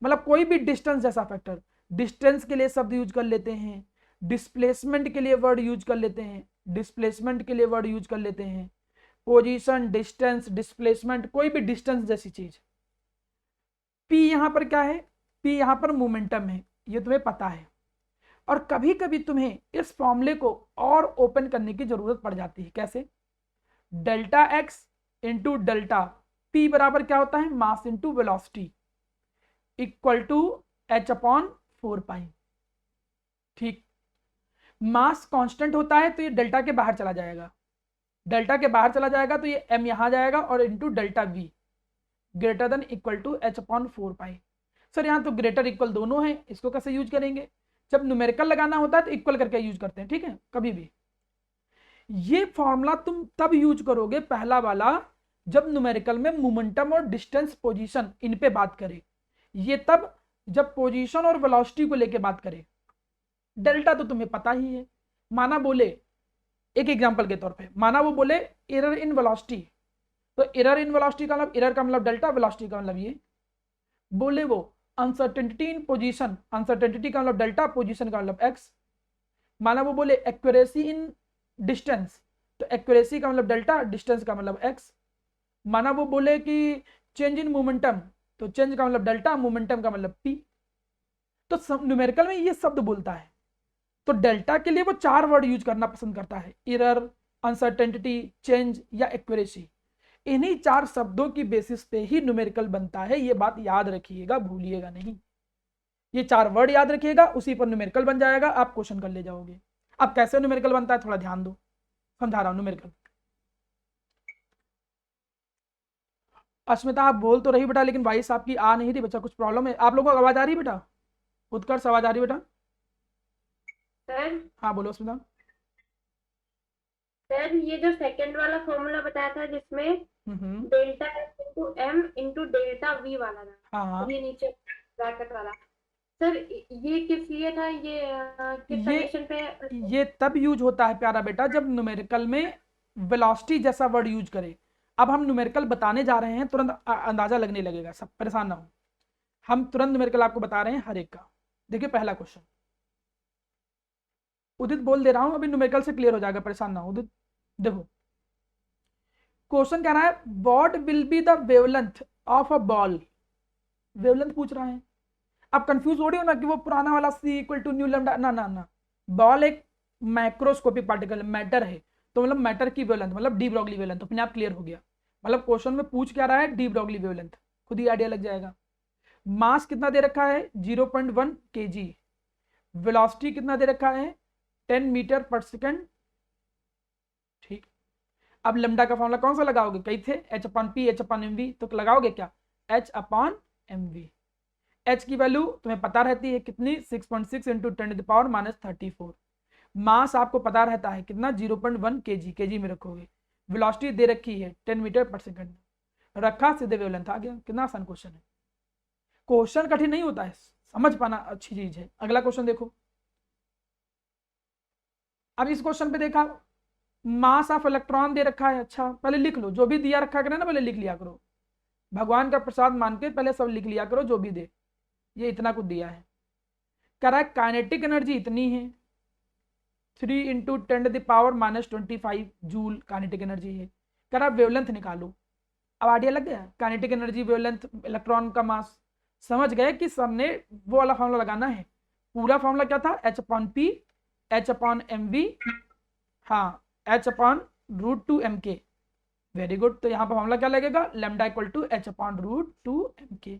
मतलब कोई भी डिस्टेंस जैसा फैक्टर, डिस्टेंस के लिए शब्द यूज कर लेते हैं, डिस्प्लेसमेंट के लिए वर्ड यूज कर लेते हैं, डिस्प्लेसमेंट के लिए वर्ड यूज कर लेते हैं, पोजीशन, डिस्टेंस, डिस्प्लेसमेंट, कोई भी डिस्टेंस जैसी चीज। पी यहां पर क्या है, पी यहां पर मोमेंटम है, ये तुम्हें पता है। और कभी कभी तुम्हें इस फॉर्मूले को और ओपन करने की जरूरत पड़ जाती है, कैसे, delta x into delta p बराबर क्या होता है, mass into velocity equal to H upon 4 pi. ठीक, मास कांस्टेंट होता है तो ये डेल्टा के बाहर चला जाएगा, डेल्टा के बाहर चला जाएगा तो ये m यहां जाएगा और into delta v greater than equal to H upon 4 pi. Sir यहाँ तो ग्रेटर इक्वल दोनों है, इसको कैसे यूज करेंगे? जब न्यूमेरिकल लगाना होता है तो इक्वल करके यूज करते हैं, ठीक है, कभी भी। ये फॉर्मूला तुम तब यूज करोगे पहला वाला जब न्यूमेरिकल में मोमेंटम और डिस्टेंस पोजीशन इन पे बात करें, ये तब जब पोजीशन और वेलोसिटी को लेके बात करें। डेल्टा तो तुम्हें पता ही है। माना बोले, एक एग्जांपल के तौर पे माना वो बोले एरर इन वेलोसिटी, तो एरर इन वेलोसिटी का मतलब, एरर का मतलब डेल्टा, वेलोसिटी का मतलब ये। बोले वो अनसर्टेनिटी इन पोजीशन, अनसर्टेनिटी का मतलब डेल्टा, पोजीशन का मतलब एक्स। माना वो बोले एक्यूरेसी इन डिस्टेंस, तो एक्यूरेसी का मतलब डेल्टा, डिस्टेंस का मतलब एक्स। माना वो बोले कि चेंज इन मोमेंटम, तो चेंज का मतलब डेल्टा, मोमेंटम का मतलब पी। तो न्यूमेरिकल में ये शब्द बोलता है, तो डेल्टा के लिए वो 4 वर्ड यूज करना पसंद करता है, एरर, अनसर्टेनिटी, चेंज या एक्यूरेसी। इन्हीं 4 शब्दों की बेसिस पे ही न्यूमेरिकल बनता है, ये बात याद रखिएगा, भूलिएगा नहीं। ये 4 वर्ड याद रखिएगा, उसी पर न्यूमेरिकल बन जाएगा, आप क्वेश्चन कर ले जाओगे। अब कैसे न्यूमेरिकल बनता है थोड़ा ध्यान दो, समझा रहा हूं न्यूमेरिकल। अस्मिता आप बोल तो रही बेटा, लेकिन वॉइस आपकी आ नहीं रही बच्चा, कुछ प्रॉब्लम है? आप लोगों को आवाज आ रही बेटा? उत्कर्ष आवाज आ रही बेटा? सर हाँ बोलो अस्मिता। सर ये जो सेकंड वाला फॉर्मूला बताया था जिसमें हम्म। Delta into M into delta V वाला था, हाँ हाँ, ये नीचे ब्रैकेट वाला, सर ये किस लिए था, ये किस ये कंडीशन पे? ये तब यूज होता है प्यारा बेटा जब न्यूमेरिकल में वेलोसिटी जैसा वर्ड यूज करे। अब हम न्यूमेरिकल बताने जा रहे हैं, तुरंत अंदाजा लगने लगेगा, सब परेशान ना हो। हम तुरंत न्यूमेरिकल आपको बता रहे हैं हर एक का। देखिए पहला क्वेश्चन, उदित बोल दे रहा हूं, अभी न्यूमेरिकल से क्लियर हो जाएगा, परेशान ना हो उदित। देखो क्वेश्चन कह रहा है what will be the wavelength of a ball. Wavelength पूछ रहा है। आप कंफ्यूज हो रहे हो ना कि वो पुराना वाला सी इक्वल टू न्यू लैम्डा, ना ना ना। बॉल एक माइक्रोस्कोपिक पार्टिकल मैटर है, तो मतलब मैटर की वेवलेंथ मतलब डी ब्रॉगली वेवलेंथ, अपने आप क्लियर हो गया। मतलब क्वेश्चन में पूछ क्या रहा है, डी ब्रॉगली वेवलेंथ, खुद ही आइडिया लग जाएगा। मास कितना दे रखा है, 0.1 kg। वेलोसिटी कितना दे रखा है, 10 मीटर पर सेकेंड। ठीक, अब लैम्डा का फॉर्मूला कौन सा लगाओगे, कई थे, h upon P, H upon M v, तो लगाओगे क्या, h upon M v. H की वैल्यू तुम्हें पता रहती है कितनी, 6.6 इंटू 10⁻34। मास आपको पता रहता है कितना, 0.1 kg, केजी में रखोगे। वेलोसिटी दे रखी है 10 मीटर पर सेकंड, रखा, सीधे वेवलेंथ आ गया। कितना आसान क्वेश्चन है। क्वेश्चन कठिन नहीं होता है, समझ पाना अच्छी चीज है। अगला क्वेश्चन देखो। अब इस क्वेश्चन पे देखा, मास ऑफ इलेक्ट्रॉन दे रखा है। अच्छा पहले लिख लो, जो भी दिया रखा करें ना पहले लिख लिया करो, भगवान का प्रसाद मान के पहले सब लिख लिया करो जो भी दे। ये इतना कुछ दिया है, कह रहा है काइनेटिक एनर्जी इतनी है, 3 इंटू 10⁻⁻25 जूल काइनेटिक एनर्जी है। कह रहा है वेवलेंथ निकालो। अब आइडिया लग गया, काइनेटिक एनर्जी, वेवलेंथ, इलेक्ट्रॉन का मास, समझ गए कि सबने वो वाला फॉर्मूला लगाना है। पूरा फॉर्मूला क्या था, H upon P, H upon M V, हाँ H upon √2 mk। Very good, तो यहाँ पर फॉर्मूला क्या लगेगा, lambda equal to H upon √2 mk।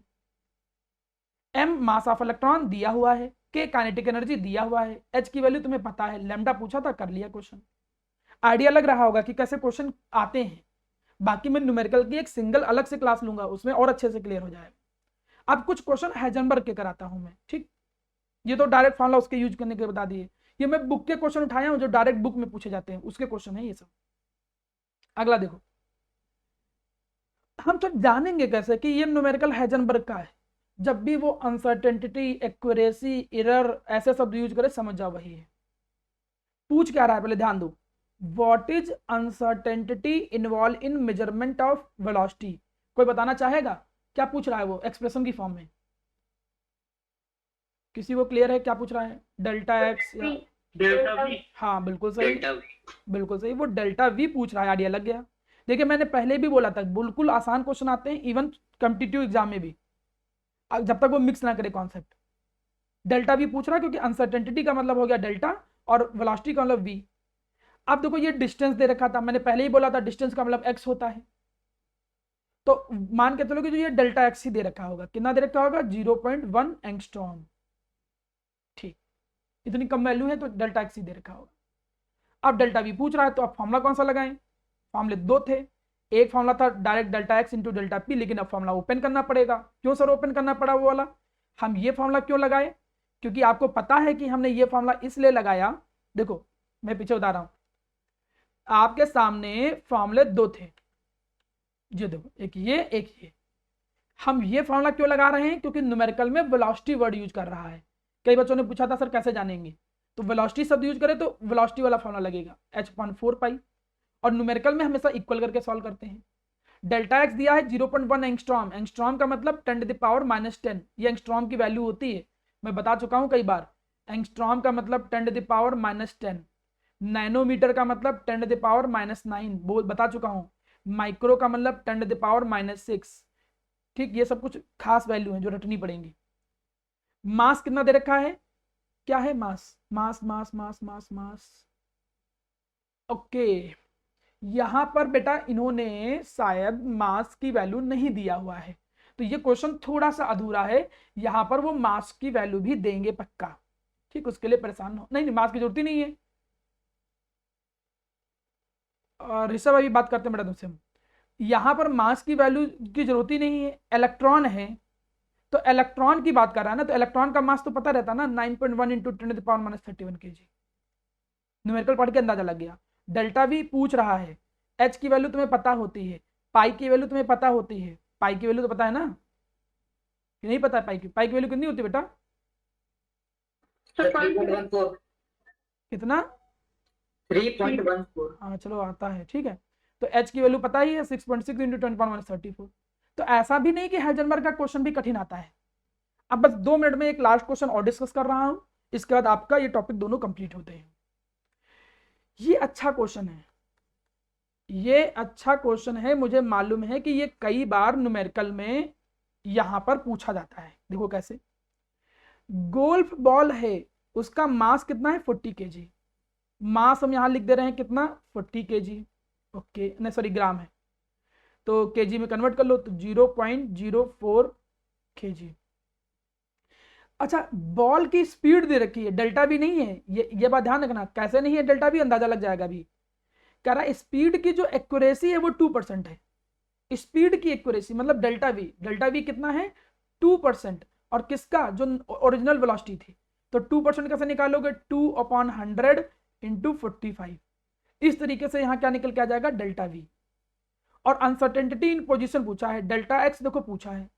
M mass of electron दिया हुआ है, के काइनेटिक एनर्जी दिया हुआ है, एच की वैल्यू तुम्हें पता है, लैम्डा पूछा था, कर लिया क्वेश्चन। आइडिया लग रहा होगा कि कैसे क्वेश्चन आते हैं। बाकी मैं न्यूमेरिकल की एक सिंगल अलग से क्लास लूंगा, उसमें और अच्छे से क्लियर हो जाएगा। अब कुछ क्वेश्चन हाइजेनबर्ग के कराता हूं मैं, ठीक। ये तो डायरेक्ट फॉर्मूला उसके यूज करने के बता दिए, ये मैं बुक के क्वेश्चन उठाया हूं जो डायरेक्ट बुक में पूछे जाते हैं, उसके क्वेश्चन है ये सब। अगला देखो, हम तो जानेंगे कैसे कि ये न्यूमेरिकल हाइजेनबर्ग का है, जब भी वो अनसर्टेनिटी, एक्यूरेसी, एरर ऐसे शब्द यूज करे समझ जाओ वही है। पूछ क्या रहा है पहले ध्यान दो, what is uncertainty involve in measurement of velocity. कोई बताना चाहेगा क्या पूछ रहा है वो एक्सप्रेशन की फॉर्म में? किसी को क्लियर है क्या पूछ रहा है, डेल्टा एक्स या डेल्टा वी। हाँ बिल्कुल सही, डेल्टा वी। बिल्कुल सही, वो डेल्टा वी पूछ रहा है। आइडिया लग गया। देखिए मैंने पहले भी बोला था बिल्कुल आसान क्वेश्चन आते हैं इवन कॉम्पिटिटिव एग्जाम में भी, जब तक वो मिक्स ना करे कॉन्सेप्ट। डेल्टा वी पूछ रहा है क्योंकि अनसर्टेनिटी का मतलब हो गया डेल्टा और वेलोसिटी का मतलब वी। अब देखो ये डिस्टेंस दे रखा था, मैंने पहले ही बोला था डिस्टेंस का मतलब एक्स होता है, तो मान के चलो कि जो ये डेल्टा एक्स ही दे रखा होगा, कितना दे रखा होगा, 0.1 एंगस्ट्रॉम। ठीक, इतनी कम वैल्यू है तो डेल्टा एक्स ही दे रखा होगा। अब डेल्टा वी पूछ रहा है तो अब फॉर्मूला कौन सा लगाएं, फॉर्मूले दो थे। एक फॉर्मूला था direct delta x into delta P, लेकिन अब फॉर्मूला ओपन करना पड़ेगा। क्यों सर ओपन करना पड़ा वो वाला, हम ये फॉर्मूला क्यों लगाए, क्योंकि आपको पता है कि हमने ये फॉर्मूला इसलिए लगाया, देखो मैं पीछे बता रहा हूं, आपके सामने फॉर्मूले दो थे, ये देखो एक ये एक ये। हम ये फॉर्मूला क्यों लगा रहे हैं, क्योंकि न्यूमेरिकल में वेलोसिटी वर्ड यूज कर रहा है। कई बच्चों ने पूछा था सर कैसे जानेंगे, तो वेलोसिटी शब्द यूज करें तो वेलोसिटी वाला फॉर्मूला लगेगा h/4 और न्यूमेरिकल में हमेशा इक्वल करके सॉल्व करते हैं। डेल्टा एक्स दिया है 0.1 एंगस्ट्रॉम, एंगस्ट्रॉम का मतलब 10⁻⁻10, ये एंगस्ट्रॉम की वैल्यू होती है, मैं बता चुका हूं कई बार। एंगस्ट्रॉम का मतलब 10⁻⁻10, नैनोमीटर का मतलब 10⁻⁻9, बोल बता चुका हूं। माइक्रो का मतलब 10⁻6। ठीक, ये सब कुछ खास वैल्यू है जो रटनी पड़ेंगी। मास कितना दे रखा है, क्या है मास, मास मास मास मास मास, ओके। यहां पर बेटा इन्होंने शायद मास की वैल्यू नहीं दिया हुआ है, तो ये क्वेश्चन थोड़ा सा अधूरा है। यहां पर वो मास की वैल्यू भी देंगे पक्का, ठीक, उसके लिए परेशान हो नहीं, मास की जरूरत ही नहीं है। और ऋषभ अभी बात करते हैं बेटा तुमसे, यहां पर मास की वैल्यू की जरूरत ही नहीं है, इलेक्ट्रॉन है तो इलेक्ट्रॉन की बात कर रहा है ना, तो इलेक्ट्रॉन का मास तो पता रहता ना, 9.1 इंटू 10⁻31 kg, न्यूमेरिकल पढ़ के अंदाजा लग गया। डेल्टा भी पूछ रहा है, एच की वैल्यू तुम्हें पता होती है, पाई की वैल्यू तुम्हें पता होती है, पाई की वैल्यू तो पता है ना, कि नहीं पता है पाई की वैल्यू कितनी होती है बेटा, 3.14। कितना, 3.14। हाँ चलो आता है, ठीक है। तो एच की वैल्यू पता ही है 6.6 इंटू 10⁻34। तो ऐसा भी नहीं कि हाइजेनबर्ग का क्वेश्चन भी कठिन आता है। अब बस 2 मिनट में एक लास्ट क्वेश्चन और डिस्कस कर रहा हूं, इसके बाद आपका ये टॉपिक दोनों कंप्लीट होते हैं। ये अच्छा क्वेश्चन है, ये अच्छा क्वेश्चन है, मुझे मालूम है कि ये कई बार न्यूमेरिकल में यहां पर पूछा जाता है। देखो कैसे, गोल्फ बॉल है, उसका मास कितना है 40 kg, मास हम यहां लिख दे रहे हैं कितना 40 kg, ओके नहीं सॉरी ग्राम है, तो केजी में कन्वर्ट कर लो तो 0.04 kg। अच्छा, बॉल की स्पीड दे रखी है, डेल्टा भी नहीं है, ये बात ध्यान रखना, कैसे नहीं है डेल्टा भी, अंदाजा लग जाएगा अभी। कह रहा है स्पीड की जो एक्यूरेसी है वो 2% है, स्पीड की एक्यूरेसी मतलब डेल्टा वी कितना है 2%, और किसका जो ओरिजिनल वेलोसिटी थी, तो 2% कैसे निकालोगे, 2/100 इंटू 45, इस तरीके से यहां क्या निकल के आ जाएगा डेल्टा वी। और अनसर्टेनिटी इन पोजीशन पूछा है, डेल्टा एक्स देखो पूछा है,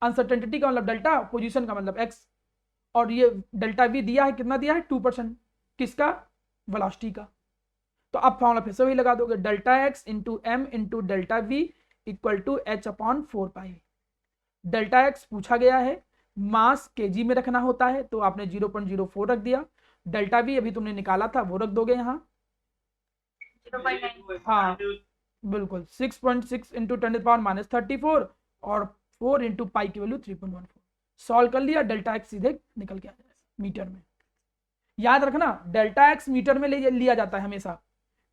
अनसर्टेनिटी का मतलब डेल्टा, पोजीशन का मतलब एक्स, और ये डेल्टा वी दिया है, कितना दिया है 2%, किसका, वेलोसिटी का। तो अब फॉर्मूला फिर से वही लगा दोगे, delta x into M into delta v equal to h/4 delta x पूछा गया है, मास केजी में रखना होता है तो आपने 0.04 रख दिया, डेल्टा वी अभी तुमने निकाला था वो रख दोगे यहाँ, हाँ बिल्कुल 6.6 इंटू 10⁻34 और 4 इंटू पाई की वैल्यू 3.14, सॉल्व कर लिया, डेल्टा एक्स सीधे निकल के आ जाएगा मीटर में। याद रखना डेल्टा एक्स मीटर में लिया जाता है हमेशा,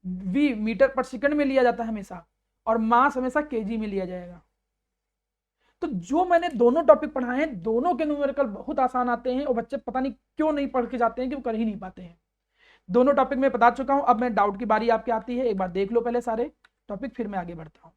वी मीटर पर सेकंड में लिया जाता है हमेशा, और मास हमेशा केजी में लिया जाएगा। तो जो मैंने दोनों टॉपिक पढ़ाए हैं, दोनों के न्यूमेरिकल बहुत आसान आते हैं, और बच्चे पता नहीं क्यों नहीं पढ़ के जाते हैं कि वो कर ही नहीं पाते हैं। दोनों टॉपिक में बता चुका हूं, अब मैं डाउट की बारी आपकी आती है, एक बार देख लो पहले सारे टॉपिक, फिर मैं आगे बढ़ता हूं।